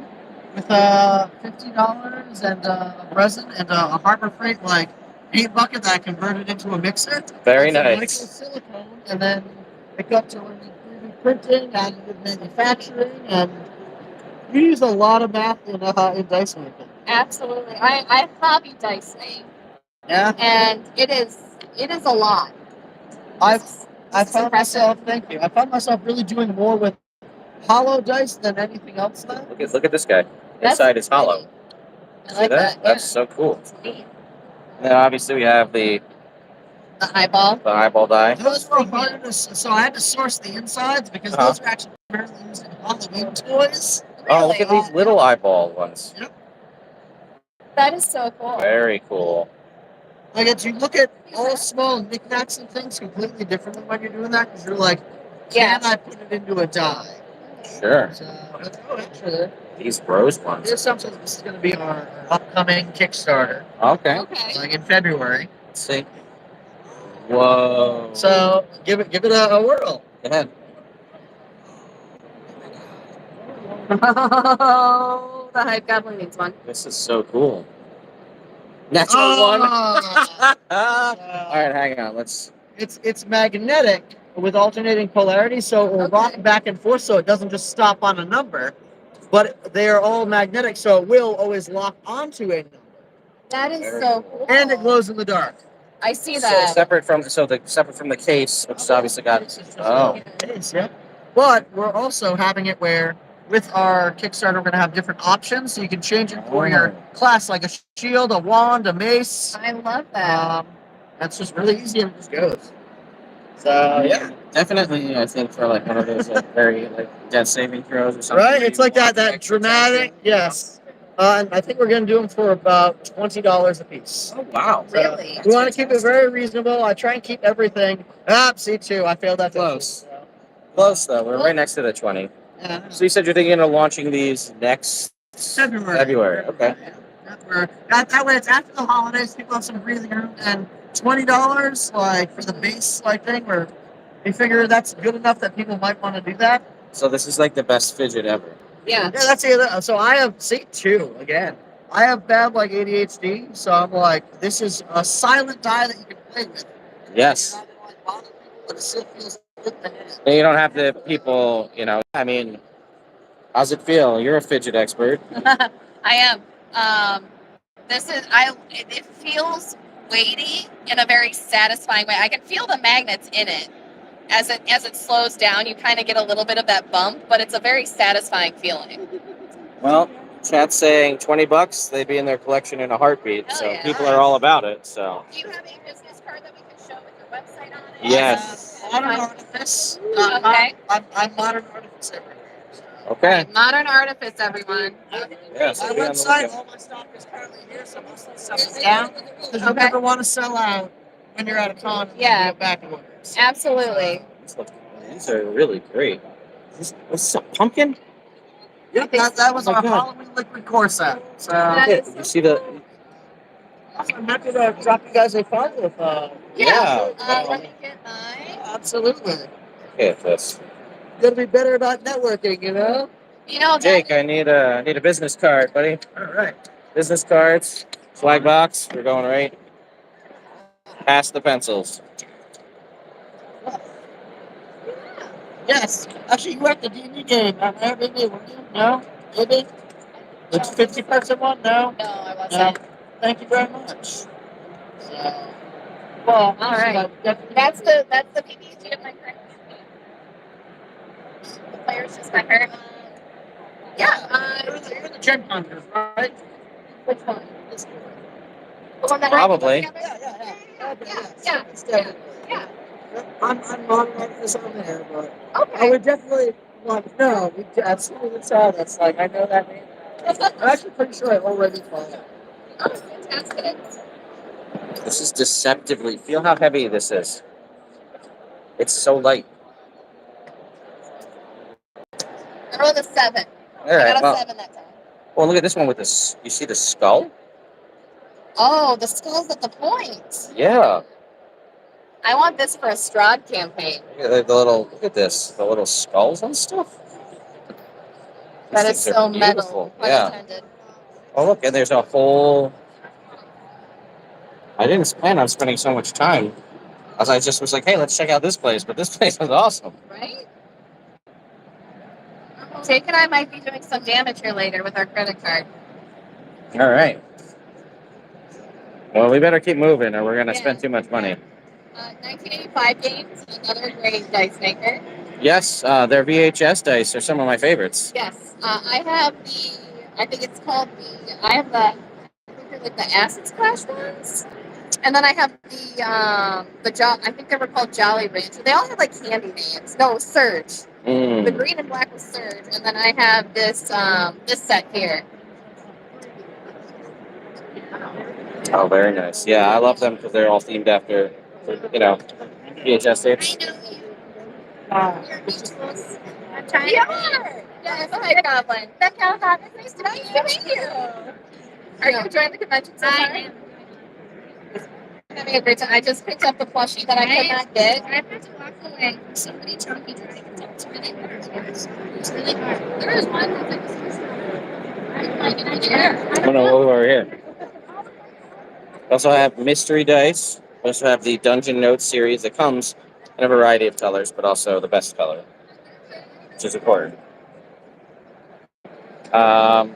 with $50 and resin and a Harbor Freight paint bucket that I converted into a mixer.
Very
Some
nice.
micro silicone, and then it got to 3D printing, additive manufacturing, and we use a lot of math in dice making.
Absolutely. I hobby dice make.
Yeah.
And it is a lot.
I found myself really doing more with hollow dice than anything else now.
Look at this guy. Inside is hollow.
I like that.
That's so cool.
It's neat.
And then obviously we have the
eyeball.
The eyeball die.
Those were harder to, so I had to source the insides because those are actually primarily used in Halloween toys.
Oh, look at these little eyeball ones.
Yep.
That is so cool.
Very cool.
Like, if you look at all small knickknacks and things completely different than when you're doing that, because you're like, can I put it into a die?
Sure.
So, actually,
these rose ones.
Here's something. This is going to be our upcoming Kickstarter.
Okay.
Like in February.
Let's see. Whoa.
So give it a whirl.
Go ahead.
Oh, the Hive Goblin needs one.
This is so cool. Natural one. All right, hang on.
It's magnetic with alternating polarity, so it will rock back and forth, so it doesn't just stop on a number. But they are all magnetic, so it will always lock onto a number.
That is so cool.
And it glows in the dark.
I see that.
So separate from the case, which is obviously got.
Case, yeah. But we're also having it where, with our Kickstarter, we're going to have different options, so you can change it for your class, like a shield, a wand, a mace.
I love that.
That's just really easy and it just goes. So yeah,
Definitely, I think for like one of those like very like death saving throws or something.
right.
where
It's
you
like
want
that
extra
dramatic.
tension, you know?
Yes. And I think we're gonna do them for about $20 a piece.
Oh wow.
So
Really?
we want to keep it very reasonable. I try and keep everything. C2. I failed that.
Close. Close though. We're right next to the 20.
Yeah.
So you said you're thinking of launching these next
February.
February. Okay.
That way, it's after the holidays. People have some breathing room, and $20 like for the base like thing. Where we figure that's good enough that people might want to do that.
So this is like the best fidget ever.
Yeah.
Yeah, that's it. So I have C2 again. I have bad like ADHD, so I'm like, this is a silent die that you can play with.
Yes.
You're not gonna, like, bother people, but it still feels good to have.
And you don't have to people, you know. I mean, how's it feel? You're a fidget expert.
I am. It feels weighty in a very satisfying way. I can feel the magnets in it. As it slows down, you kind of get a little bit of that bump, but it's a very satisfying feeling.
Well, chat's saying $20. They'd be in their collection in a heartbeat.
Hell
So
yeah.
people are all about it. So
Do you have a business card that we can show with your website on it?
yes.
Modern Artifice.
Okay.
I'm Modern Artifice.
Okay.
Modern Artifice, everyone.
Yeah, so
My
be on the
website,
lookout.
all my stock is currently here, so most of the stuff is down. Because you
Okay.
never want to sell out when you're at a con and
Yeah.
get back orders.
Absolutely.
These are really great. Is this a pumpkin?
Yep, that was
Oh my
our
God.
Halloween liquid core set. So
That
Yeah,
is
you see the
I'm happy to drop you guys a card with
yeah.
Let me get mine.
absolutely.
Okay, this.
Gotta be better about networking, you know?
You know,
Jake, I need a business card, buddy.
All right.
Business cards, flag box. We're going right past the pencils.
Yes. Actually, you were at the D&D game, maybe, were you? No? Maybe? It's 50% one? No?
No, I
No.
wasn't.
Thank you very much. So, well,
All right. That's the PPG of my current campaign. The player's just my current. Yeah.
You're the Gen Hunters, right?
Which one? This one. The one that
Probably.
I put together?
Yeah.
Yeah.
I'm not like this on there, but
Okay.
I would definitely want to know. As soon as it's out, that's like, I know that name. I'm actually pretty sure I already follow.
Oh, fantastic.
This is deceptively. Feel how heavy this is. It's so light.
I rolled a 7.
All
I
right.
got a
Well,
7 that time.
well, look at this one with this. You see the skull?
Oh, the skull's at the point.
Yeah.
I want this for a Strahd campaign.
Look at the little. Look at this. The little skulls and stuff.
That
These
is
things
so
are
metal.
beautiful.
Pun
Yeah.
intended.
Oh, look, and there's a whole. I didn't plan on spending so much time. As I just was like, hey, let's check out this place. But this place is awesome.
Right? Jake and I might be doing some damage here later with our credit card.
All right. Well, we better keep moving, or we're gonna spend too much money.
1985 games, another great dice maker.
Yes, their VHS dice are some of my favorites.
Yes, I have I think it's called I think they're like the Acid Splash ones. And then I have I think they were called Jolly Rancher. They all had like candy names. No, Surge. The green and black was Surge. And then I have this set here.
Oh, very nice. Yeah, I love them because they're all themed after, VHS tapes.
I know you. You're equals. I'm trying to. Yes, hi, Goblin. That's how hot. It's nice to meet you. Are you enjoying the convention so far? I am. Having a great time. I just picked up the plushie that I could not get.
I've had to walk away from somebody telling me that it's really hard. It's really hard. There is one that's like this. I'm like, and I
I don't know over here. We also have mystery dice. We also have the Dungeon Notes series that comes in a variety of colors, but also the best color, which is important.
All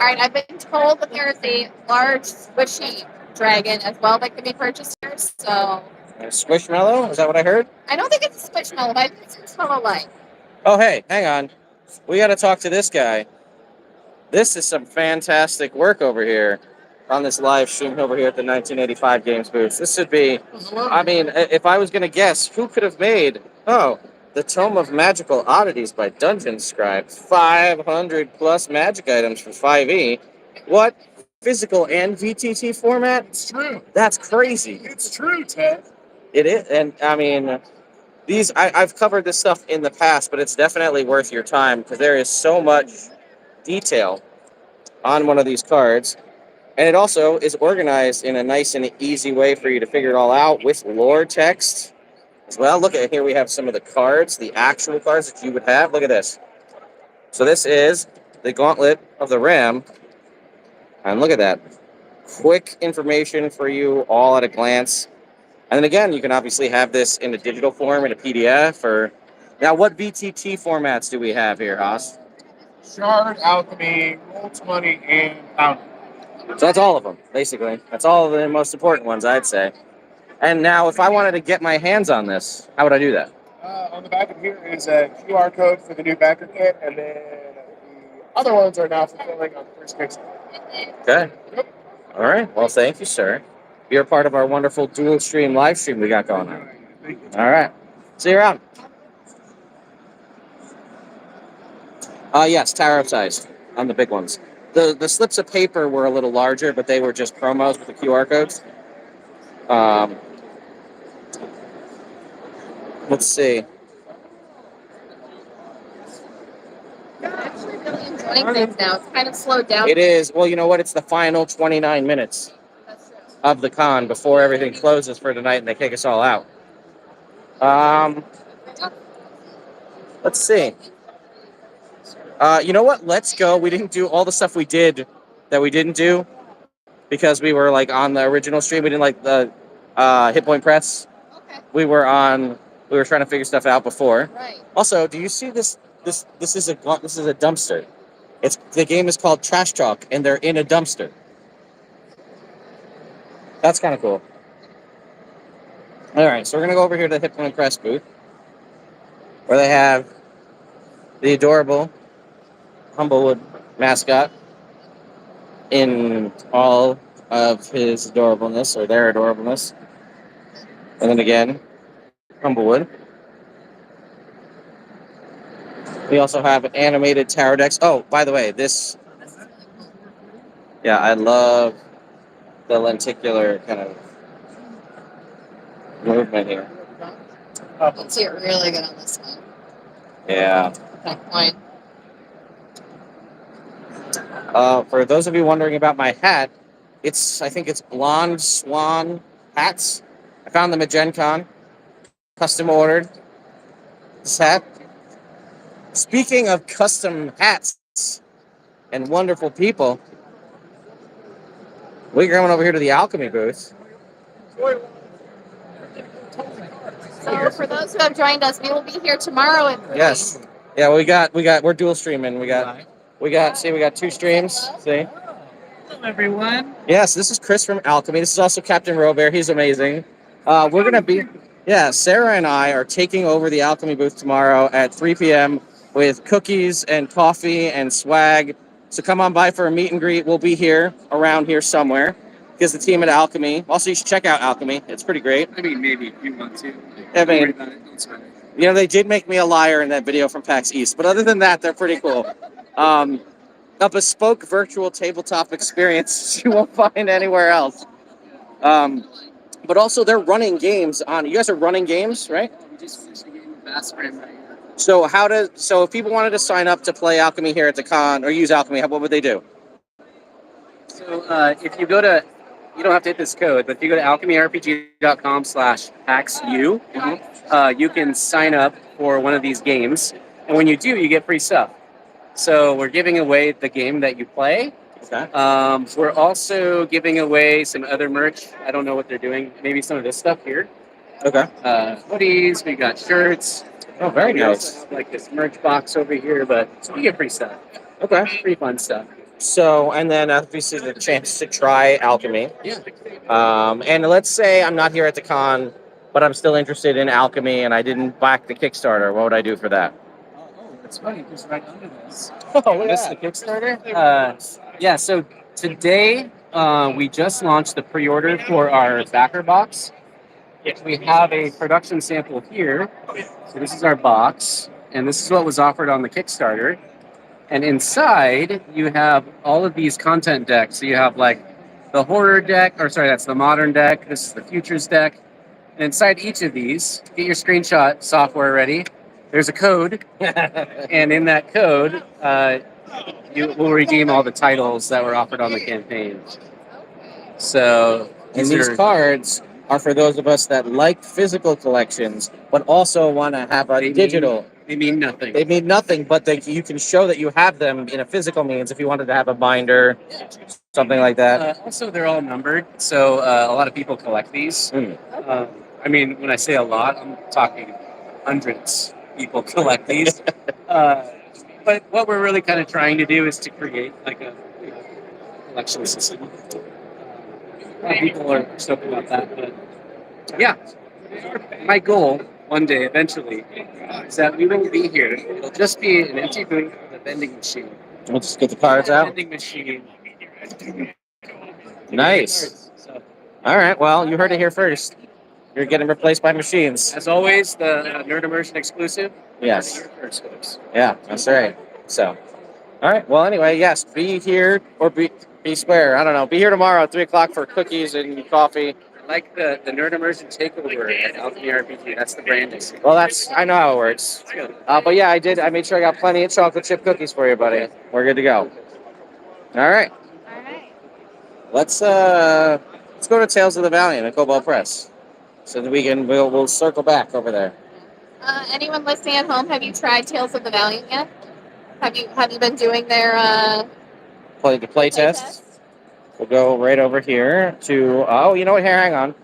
right, I've been told that there is a large squishy dragon as well that can be purchased here. So
Squishmallow? Is that what I heard?
I don't think it's a squishmallow, but I think it's a Squishmallow-like.
Oh, hey, hang on. We got to talk to this guy. This is some fantastic work over here. on this live stream over here at the 1985 Games booth. This should be, I mean, if I was going to guess, who could have made, the Tome of Magical Oddities by Dungeon Scribe. 500 plus magic items for 5e. What? Physical and VTT format?
It's true.
That's crazy.
It's true, Ted.
It is, and I mean, I've covered this stuff in the past, but it's definitely worth your time because there is so much detail on one of these cards. And it also is organized in a nice and easy way for you to figure it all out with lore text as well. Look at here, we have some of the cards, the actual cards that you would have. Look at this. So this is the Gauntlet of the Ram. And look at that. Quick information for you all at a glance. And then again, you can obviously have this in a digital form, in a PDF. Now, what VTT formats do we have here, Haas?
Shard, Alchemy, Roll20, and Foundry.
So that's all of them, basically. That's all of the most important ones, I'd say. And now, if I wanted to get my hands on this, how would I do that?
On the back of here is a QR code for the new backer kit, and then the other ones are now fulfilling on the first Kickstarter.
Okay. All right. Well, thank you, sir. You're part of our wonderful dual stream live stream we got going on. All right. See you around. Yes, tarot sized on the big ones. The slips of paper were a little larger, but they were just promos with the QR codes. Let's see.
I'm actually really enjoying things now. It's kind of slowed down.
It is. Well, you know what? It's the final 29 minutes of the con before everything closes for tonight and they kick us all out. Let's see. You know what? Let's go. We didn't do all the stuff we did that we didn't do because we were like on the original stream. We didn't like the hit point press.
Okay.
We were trying to figure stuff out before.
Right.
Also, do you see this? This is a dumpster. The game is called Trash Talk, and they're in a dumpster. That's kind of cool. All right, so we're gonna go over here to the Hit Point Press booth, where they have the adorable Humblewood mascot in all of his adorableness, or their adorableness. And then again, Humblewood. We also have animated tarot decks. Oh, by the way, I love the lenticular kind of movement here.
Let's see it really good on this one.
Yeah.
That point.
For those of you wondering about my hat, I think it's Blonde Swan hats. I found them at Gen Con. Custom ordered this hat. Speaking of custom hats and wonderful people, we're going over here to the Alchemy booth.
So for those who have joined us, we will be here tomorrow at 3.
Yes. Yeah, we're dual streaming. We got 2 streams. See?
Hello, everyone.
Yes, this is Chris from Alchemy. This is also Captain Robert. He's amazing. We're going to be, Sarah and I are taking over the Alchemy booth tomorrow at 3 p.m. with cookies and coffee and swag. So come on by for a meet and greet. We'll be here, around here somewhere, because the team at Alchemy. Also, you should check out Alchemy. It's pretty great.
I mean, maybe if you want to.
I mean,
Don't worry about it. Don't sweat it.
they did make me a liar in that video from PAX East. But other than that, they're pretty cool. A bespoke virtual tabletop experience you won't find anywhere else. But also, they're running games on. You guys are running games, right?
We just finished the game with Bass Brand right here.
So if people wanted to sign up to play Alchemy here at the con or use Alchemy, what would they do?
So if you go to, you don't have to hit this code, but if you go to alchemyrpg.com/PAXU, you can sign up for one of these games. And when you do, you get free stuff. So we're giving away the game that you play.
Okay.
We're also giving away some other merch. I don't know what they're doing. Maybe some of this stuff here.
Okay.
Hoodies, we got shirts.
Oh, very
We
nice.
also have, like this merch box over here, but you get free stuff.
Okay.
Free fun stuff.
So, and then obviously the chance to try Alchemy.
Yeah.
And let's say I'm not here at the con, but I'm still interested in Alchemy and I didn't back the Kickstarter. What would I do for that?
Oh, that's funny, because right under this.
Oh,
This is the Kickstarter. So today We just launched the pre-order for our backer box. We have a production sample here. So this is our box, and this is what was offered on the Kickstarter. And inside, you have all of these content decks. So you have like the horror deck, or sorry, that's the modern deck. This is the futures deck. And inside each of these, get your screenshot software ready. There's a code, and in that code, you will redeem all the titles that were offered on the campaign. So
And these cards are for those of us that like physical collections, but also want to have a digital.
They mean nothing.
They mean nothing, but you can show that you have them in a physical means if you wanted to have a binder, something like that.
Also, they're all numbered, so a lot of people collect these. I mean, when I say a lot, I'm talking hundreds of people collect these. But what we're really kind of trying to do is to create like a collection system. A lot of people are stoked about that, but yeah, my goal one day, eventually, is that we will be here. It'll just be an empty booth with a vending machine.
We'll just get the cards out.
Vending machine.
Nice.
So,
all right. Well, you heard it here first. You're getting replaced by machines.
as always, the Nerd Immersion exclusive.
Yes.
First, folks.
Yeah, that's right. So, all right. Well, anyway, yes, be here or be square. I don't know. Be here tomorrow at 3:00 for cookies and coffee.
I like the Nerd Immersion takeover at Alchemy RPG. That's the branding.
Well, I know how it works. But yeah, I made sure I got plenty of chocolate chip cookies for you, buddy. We're good to go. All right.
All right.
Let's go to Tales of the Valiant at Cobalt Press, so that we'll circle back over there.
Anyone listening at home, have you tried Tales of the Valiant yet? Have you been doing their
Play test? We'll go right over here to you know what? Here, hang on.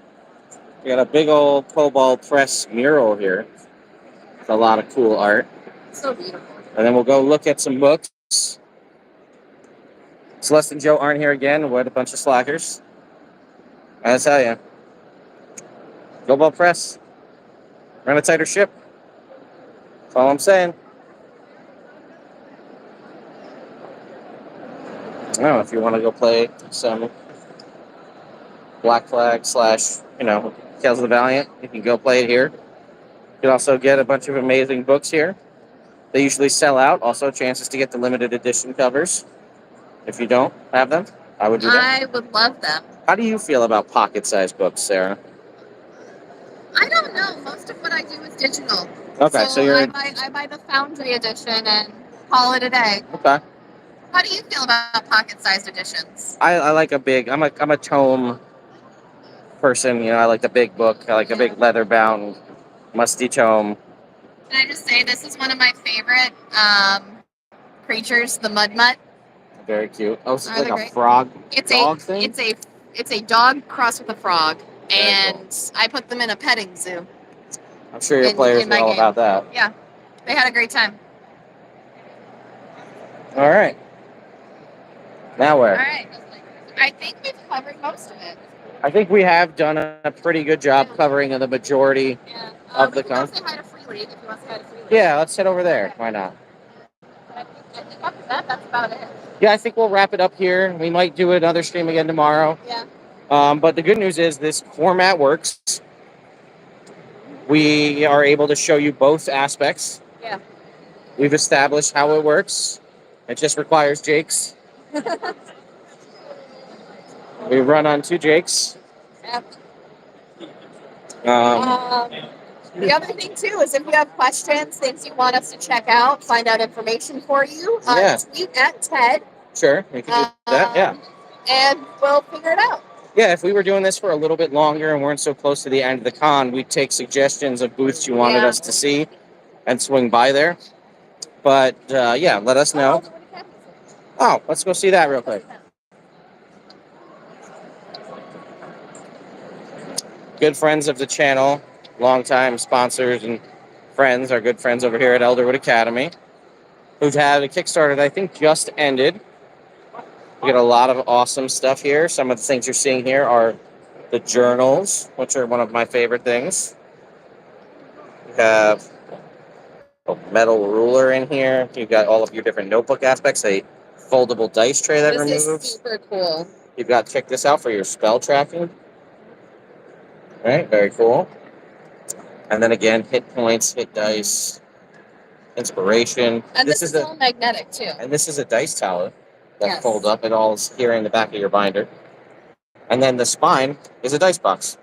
We got a big old Cobalt Press mural here. With a lot of cool art.
So beautiful.
And then we'll go look at some books. Celeste and Joe aren't here again. What a bunch of slackers. I tell you. Cobalt Press. Run a tighter ship. That's all I'm saying. I don't know if you want to go play some Black Flag / Tales of the Valiant. You can go play it here. You can also get a bunch of amazing books here. They usually sell out. Also, chances to get the limited edition covers. If you don't have them, I would do that.
I would love them.
How do you feel about pocket-sized books, Sarah?
I don't know. Most of what I do is digital.
Okay, so you're...
I buy the Foundry edition and call it a day.
Okay.
How do you feel about pocket-sized editions?
I like a big... I'm a tome person. I like the big book. I like a big leather-bound, musty tome.
Can I just say this is one of my favorite creatures, the mud mutt.
Very cute. Oh, it's like a
great.
frog
It's
dog thing?
It's a dog crossed with a frog,
Very
and I put them in a petting zoo.
I'm sure your players
in
are
my
all
game.
about that.
Yeah, they had a great time.
All right. Now
All
where?
right, I think we've covered most of it.
I think we have done a pretty good job covering the majority
Yeah.
of the
we can
con.
go say hi to Freely if you want to say hi to Freely.
Yeah, let's head over there. Why not?
I think after that, that's about it.
Yeah, I think we'll wrap it up here. We might do another stream again tomorrow.
Yeah.
But the good news is this format works. We are able to show you both aspects.
Yeah.
We've established how it works. It just requires Jakes. We run on 2 Jakes.
Yep.
Um,
The other thing too is if you have questions, things you want us to check out, find out information for you,
Yeah.
tweet at Ted.
Sure, we can do that. Yeah.
And we'll figure it out.
Yeah, if we were doing this for a little bit longer and weren't so close to the end of the con, we'd take suggestions of booths you wanted us to see and swing by there. But yeah, let us know. Oh, let's go see that real quick. Good friends of the channel, longtime sponsors and friends, our good friends over here at Elderwood Academy, who've had a Kickstarter that I think just ended. We got a lot of awesome stuff here. Some of the things you're seeing here are the journals, which are one of my favorite things. We have a metal ruler in here. You've got all of your different notebook aspects, a foldable dice tray that
This
removes.
is super cool.
You've got, check this out for your spell tracking. Right, very cool. And then again, hit points, hit dice, inspiration.
And this is all magnetic too.
And this is a dice tower that
Yes.
fold up. It all is here in the back of your binder. And then the spine is a dice box.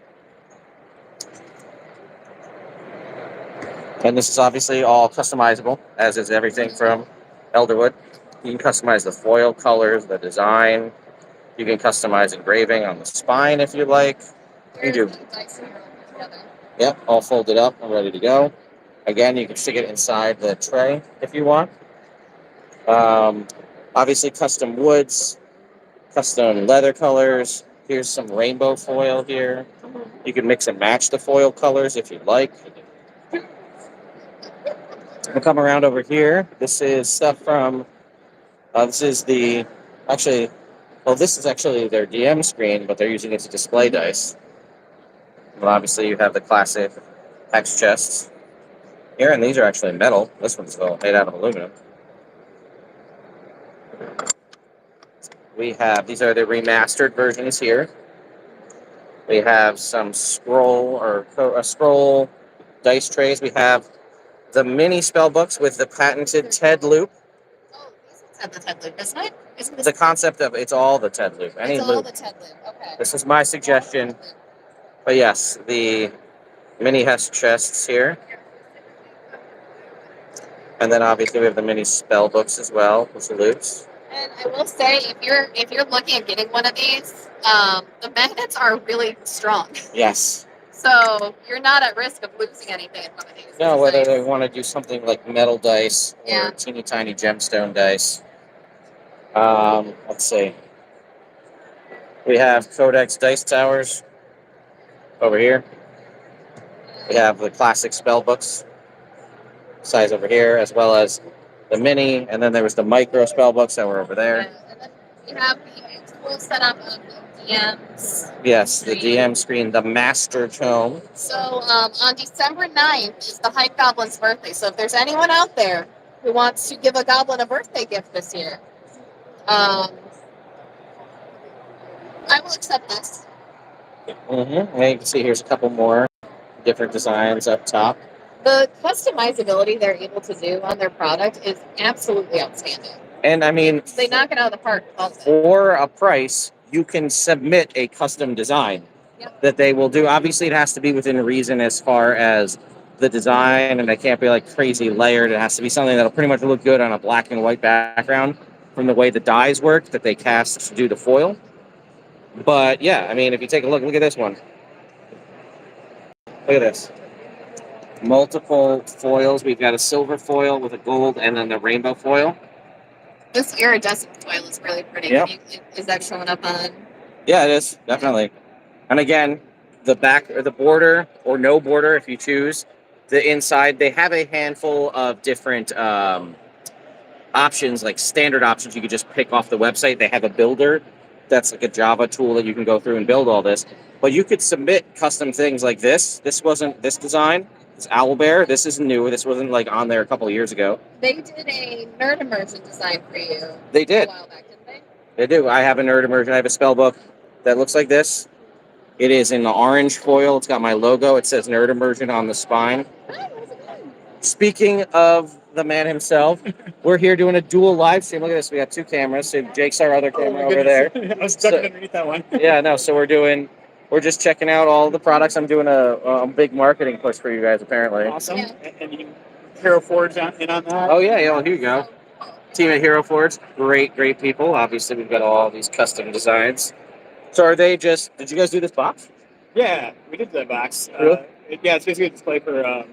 And this is obviously all customizable, as is everything from Elderwood. You can customize the foil colors, the design. You can customize engraving on the spine if you like. You do. Yep, all folded up and ready to go. Again, you can stick it inside the tray if you want. Obviously, custom woods, custom leather colors. Here's some rainbow foil here. You can mix and match the foil colors if you'd like. We'll come around over here. This is stuff from, this is the, actually, well, this is actually their DM screen, but they're using it to display dice. Well, obviously, you have the classic hex chests here, and these are actually metal. This one's made out of aluminum. We have, these are the remastered versions here. We have some scroll dice trays. We have the mini spell books with the patented TED loop.
Oh, this one's at the TED loop, isn't it? Isn't this
The concept of it's all the TED loop. Any
it's all
loop.
the TED loop. Okay.
This is my suggestion. But yes, the mini hex chests here. And then obviously we have the mini spell books as well with the loops.
And I will say, if you're looking at getting one of these, the magnets are really strong.
Yes.
So you're not at risk of losing anything in one of these.
No,
It's
whether
nice.
they want to do something like metal dice or
Yeah.
teeny tiny gemstone dice. Let's see. We have Codex dice towers over here. We have the classic spell books size over here, as well as the mini, and then there was the micro spell books that were over there.
Yeah, and then we have the full setup of the DMs.
Yes, the DM screen, the Master Tome.
So on December 9th is the Hype Goblin's birthday. So if there's anyone out there who wants to give a goblin a birthday gift this year, I will accept this.
Mm-hmm. And you can see here's a couple more different designs up top.
The customizability they're able to do on their product is absolutely outstanding.
And I mean,
They knock it out of the park.
for a price, you can submit a custom design that they will do. Obviously, it has to be within reason as far as the design, and it can't be like crazy layered. It has to be something that'll pretty much look good on a black and white background from the way the dies work that they cast to do the foil. But yeah, I mean, if you take a look at this one. Look at this. Multiple foils. We've got a silver foil with a gold and then the rainbow foil.
This iridescent foil is really pretty.
Yep.
Is that showing up on?
Yeah, it is, definitely. And again, the back or the border or no border if you choose. The inside, they have a handful of different options, like standard options you could just pick off the website. They have a builder that's like a Java tool that you can go through and build all this. But you could submit custom things like this. This wasn't this design. It's Owlbear. This is new. This wasn't like on there a couple of years ago.
They did a nerd immersion design for you.
They did.
A while back, didn't they?
They do. I have a nerd immersion. I have a spell book that looks like this. It is in the orange foil. It's got my logo. It says nerd immersion on the spine. Speaking of the man himself, we're here doing a dual live stream. Look at this. We got two cameras. So Jake's our other camera over there.
I was stuck underneath that one.
Yeah, no. So we're just checking out all the products. I'm doing a big marketing push for you guys, apparently.
Awesome.
Yeah.
And you Hero Forge in on that.
Oh, yeah. Well, here you go. Team at Hero Forge. Great people. Obviously, we've got all these custom designs. So are they just... Did you guys do this box?
Yeah, we did that box.
Really?
It's basically a display for...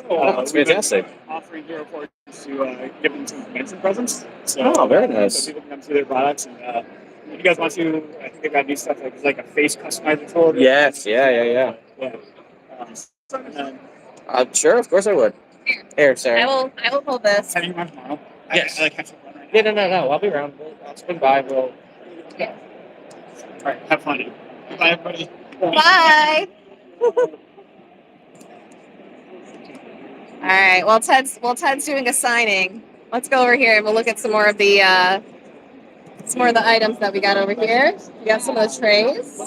That's fantastic.
Offering Hero Forge to give them some convention presents. So,
very nice.
So people can come see their products. And if you guys want to, I think they've got new stuff like there's like a face customizer tool.
Yes, yeah. Sure, of course I would. Here, Sarah.
I will hold this.
How do you want tomorrow?
Yes.
I like have fun right
Yeah,
now.
no. I'll be around. I'll swing by.
All right, have fun. Bye, everybody.
Bye. All right. While Ted's doing a signing, let's go over here and we'll look at some more of the some more of the items that we got over here. We got some of the trays.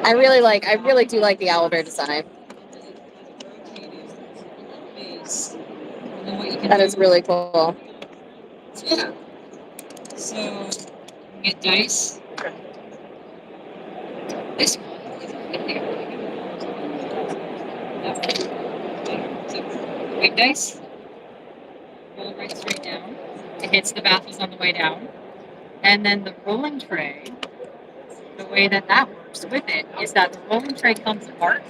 I really do like the owlbear design. That is really cool.
Yeah. So you get dice. This one. So big dice. Roll right straight down. It hits the baffles on the way down. And then the rolling tray, the way that works with it is that the rolling tray comes apart.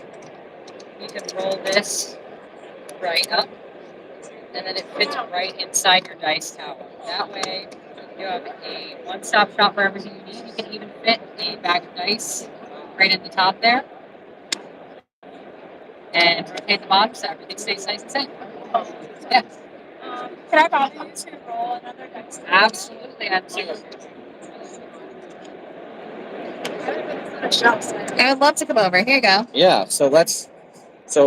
You can roll this right up, and then it fits right inside your dice tower. That way, you have a one-stop shop for everything you need. You can even fit a bag of dice right in the top there, and rotate the bottom so everything stays nice and safe. Yeah.
Can I bother you to roll another dice?
Absolutely, absolutely.
I would love to come over. Here you go.
Yeah. So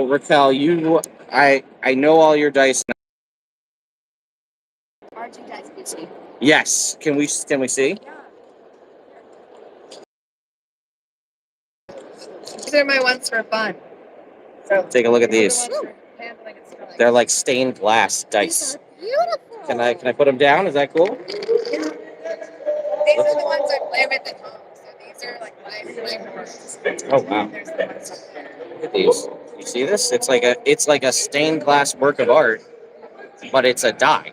Raquel, I know all your dice.
Aren't you guys busy?
Yes. Can we see?
These are my ones for fun. So
Take a look at these.
handling and spelling.
They're like stained glass dice.
Beautiful.
Can I put them down? Is that cool?
These are the ones I play with at home. So these are like my horse.
Oh wow.
There's the ones up there.
Look at these. You see this? It's like a stained glass work of art, but it's a die.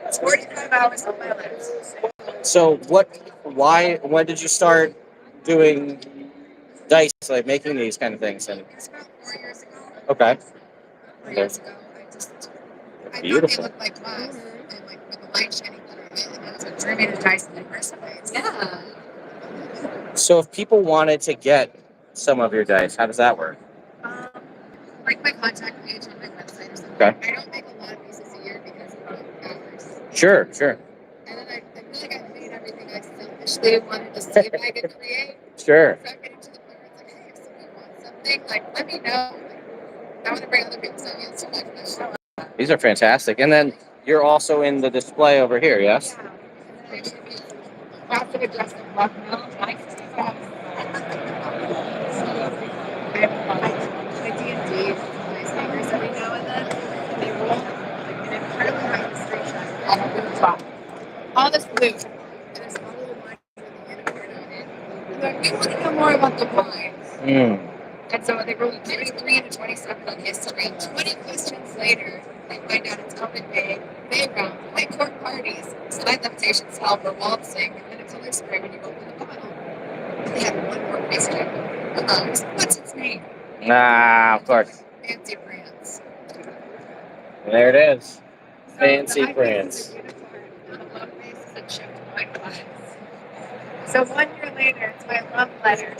It's 45 hours of my life.
So when did you start doing dice, like making these kind of things? And
It's about 4 years ago.
okay.
4 years ago, I
Beautiful.
thought they looked like glass, and like with the light shining through it, and that's what drew me to dice in the first place. Yeah.
So if people wanted to get some of your dice, how does that work?
Like my contact page on my website or something.
Okay.
I don't make a lot of pieces a year because of the hours.
Sure.
And then I feel like I made everything I selfishly wanted to see if I could create.
Sure.
So I'm getting to the point where it's like, hey, if somebody wants something, like let me know. Like, I want to bring other people's ideas to life.
These are fantastic. And then you're also in the display over here, yes?
Yeah. After the dress of luck, my D&D plays hangers every now and then, and they roll like an incredibly high frustration on the top. All this blue. And there's all little lines with the unicorn on it. And they're like, we want to know more about the wine. And so they roll a 23 and a 27 on history. 20 questions later, they find out it's open day, May round, high court parties, side levitation spell for waltzing, and a color spray when you open the bottle. They have one more question. What's its name?
Ah, of course.
Fancy brands.
There it is.
So
Fancy
the high
brands.
faces are unicorn, and the low faces are chipped white wines. So 1 year later, it's my love letter to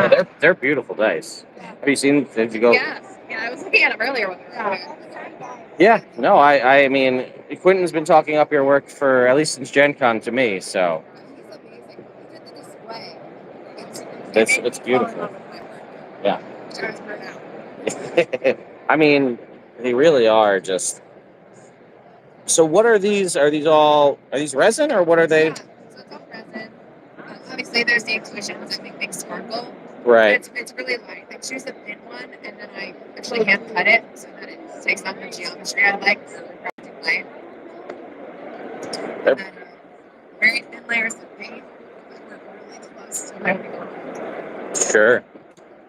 Yeah, they're beautiful dice. Have you seen? Did you go?
Yeah, I was looking at them earlier when we were here.
Yeah. No, I mean, Quentin's been talking up your work for at least since Gen Con to me, so
He's amazing. He did the display.
it's beautiful. Yeah.
Just burnt out.
I mean, they really are just. So what are these? Are these resin or what are they?
Yeah, so it's all resin. Obviously, there's the inclusions that make things sparkle.
Right.
But it's really light. I choose a thin one, and then I actually hand cut it so that it takes on the geometry I like for crafting light. And then very thin layers of paint that work really close to my people.
Sure.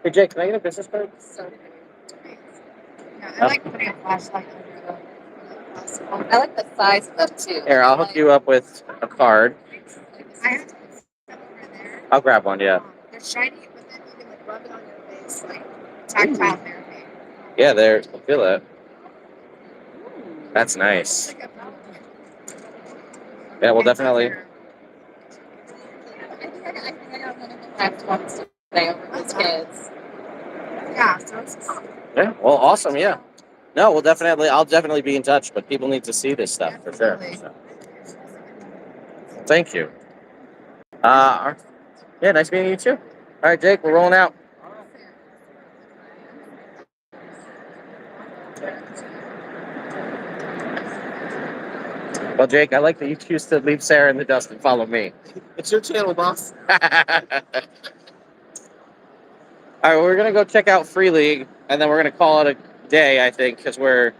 Hey Jake, can I get a business card?
So great. Yeah, I like putting a flashlight under the glass. I like the size of them too.
Here, I'll hook you up with a card.
I have to put stuff over there.
I'll grab one. Yeah.
They're shiny, but then you can like rub it on your face, like tactile therapy.
Yeah, there. I feel it. That's nice. Yeah, well, definitely.
I think I got one of the last ones today over Whiz Kids. Yeah, so it's
Yeah. Well, awesome. Yeah. No, I'll definitely be in touch, but people need to see this stuff for sure.
Absolutely.
So. thank you. Yeah, nice meeting you too. All right, Jake, we're rolling out. Well, Jake, I like that you choose to leave Sarah in the dust and follow me.
It's your channel, boss.
All right, we're gonna go check out Free League, and then we're gonna call it a day, I think, because we're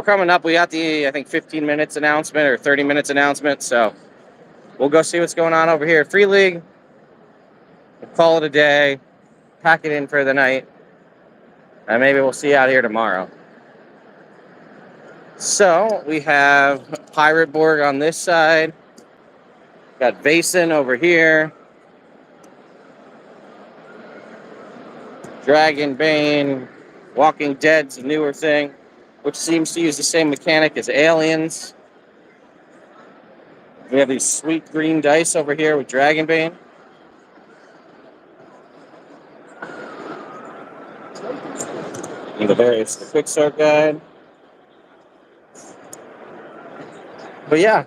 coming up. We got the, I think, 15 minutes announcement or 30 minutes announcement, so we'll go see what's going on over here at Free League. We'll call it a day, pack it in for the night, and maybe we'll see you out here tomorrow. So we have Pirate Borg on this side. Got Basin over here. Dragon Bane. Walking Dead's a newer thing, which seems to use the same mechanic as Aliens. We have these sweet green dice over here with Dragon Bane. And it's the quick start guide. But yeah,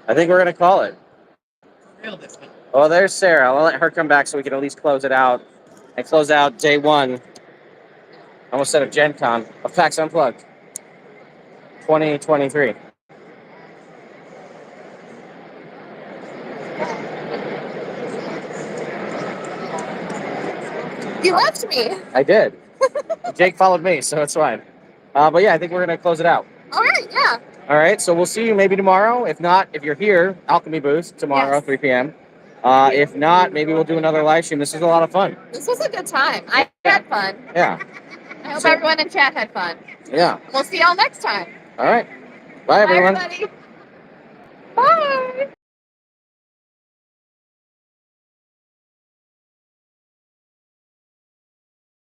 I think we're gonna call it. Oh, there's Sarah. I'll let her come back so we can at least close it out and close out day one. Almost said of Gen Con of PAX Unplugged 2023.
You left me.
I did. Jake followed me, so it's fine. But yeah, I think we're gonna close it out.
All right, yeah.
All right, so we'll see you maybe tomorrow. If not, if you're here, Alchemy booth tomorrow,
Yes.
3 p.m. If not, maybe we'll do another live stream. This was a lot of fun.
This was a good time. I had fun.
Yeah.
I hope
So-
everyone in chat had fun.
Yeah.
We'll see y'all next time.
All right. Bye, everyone.
Bye, everybody.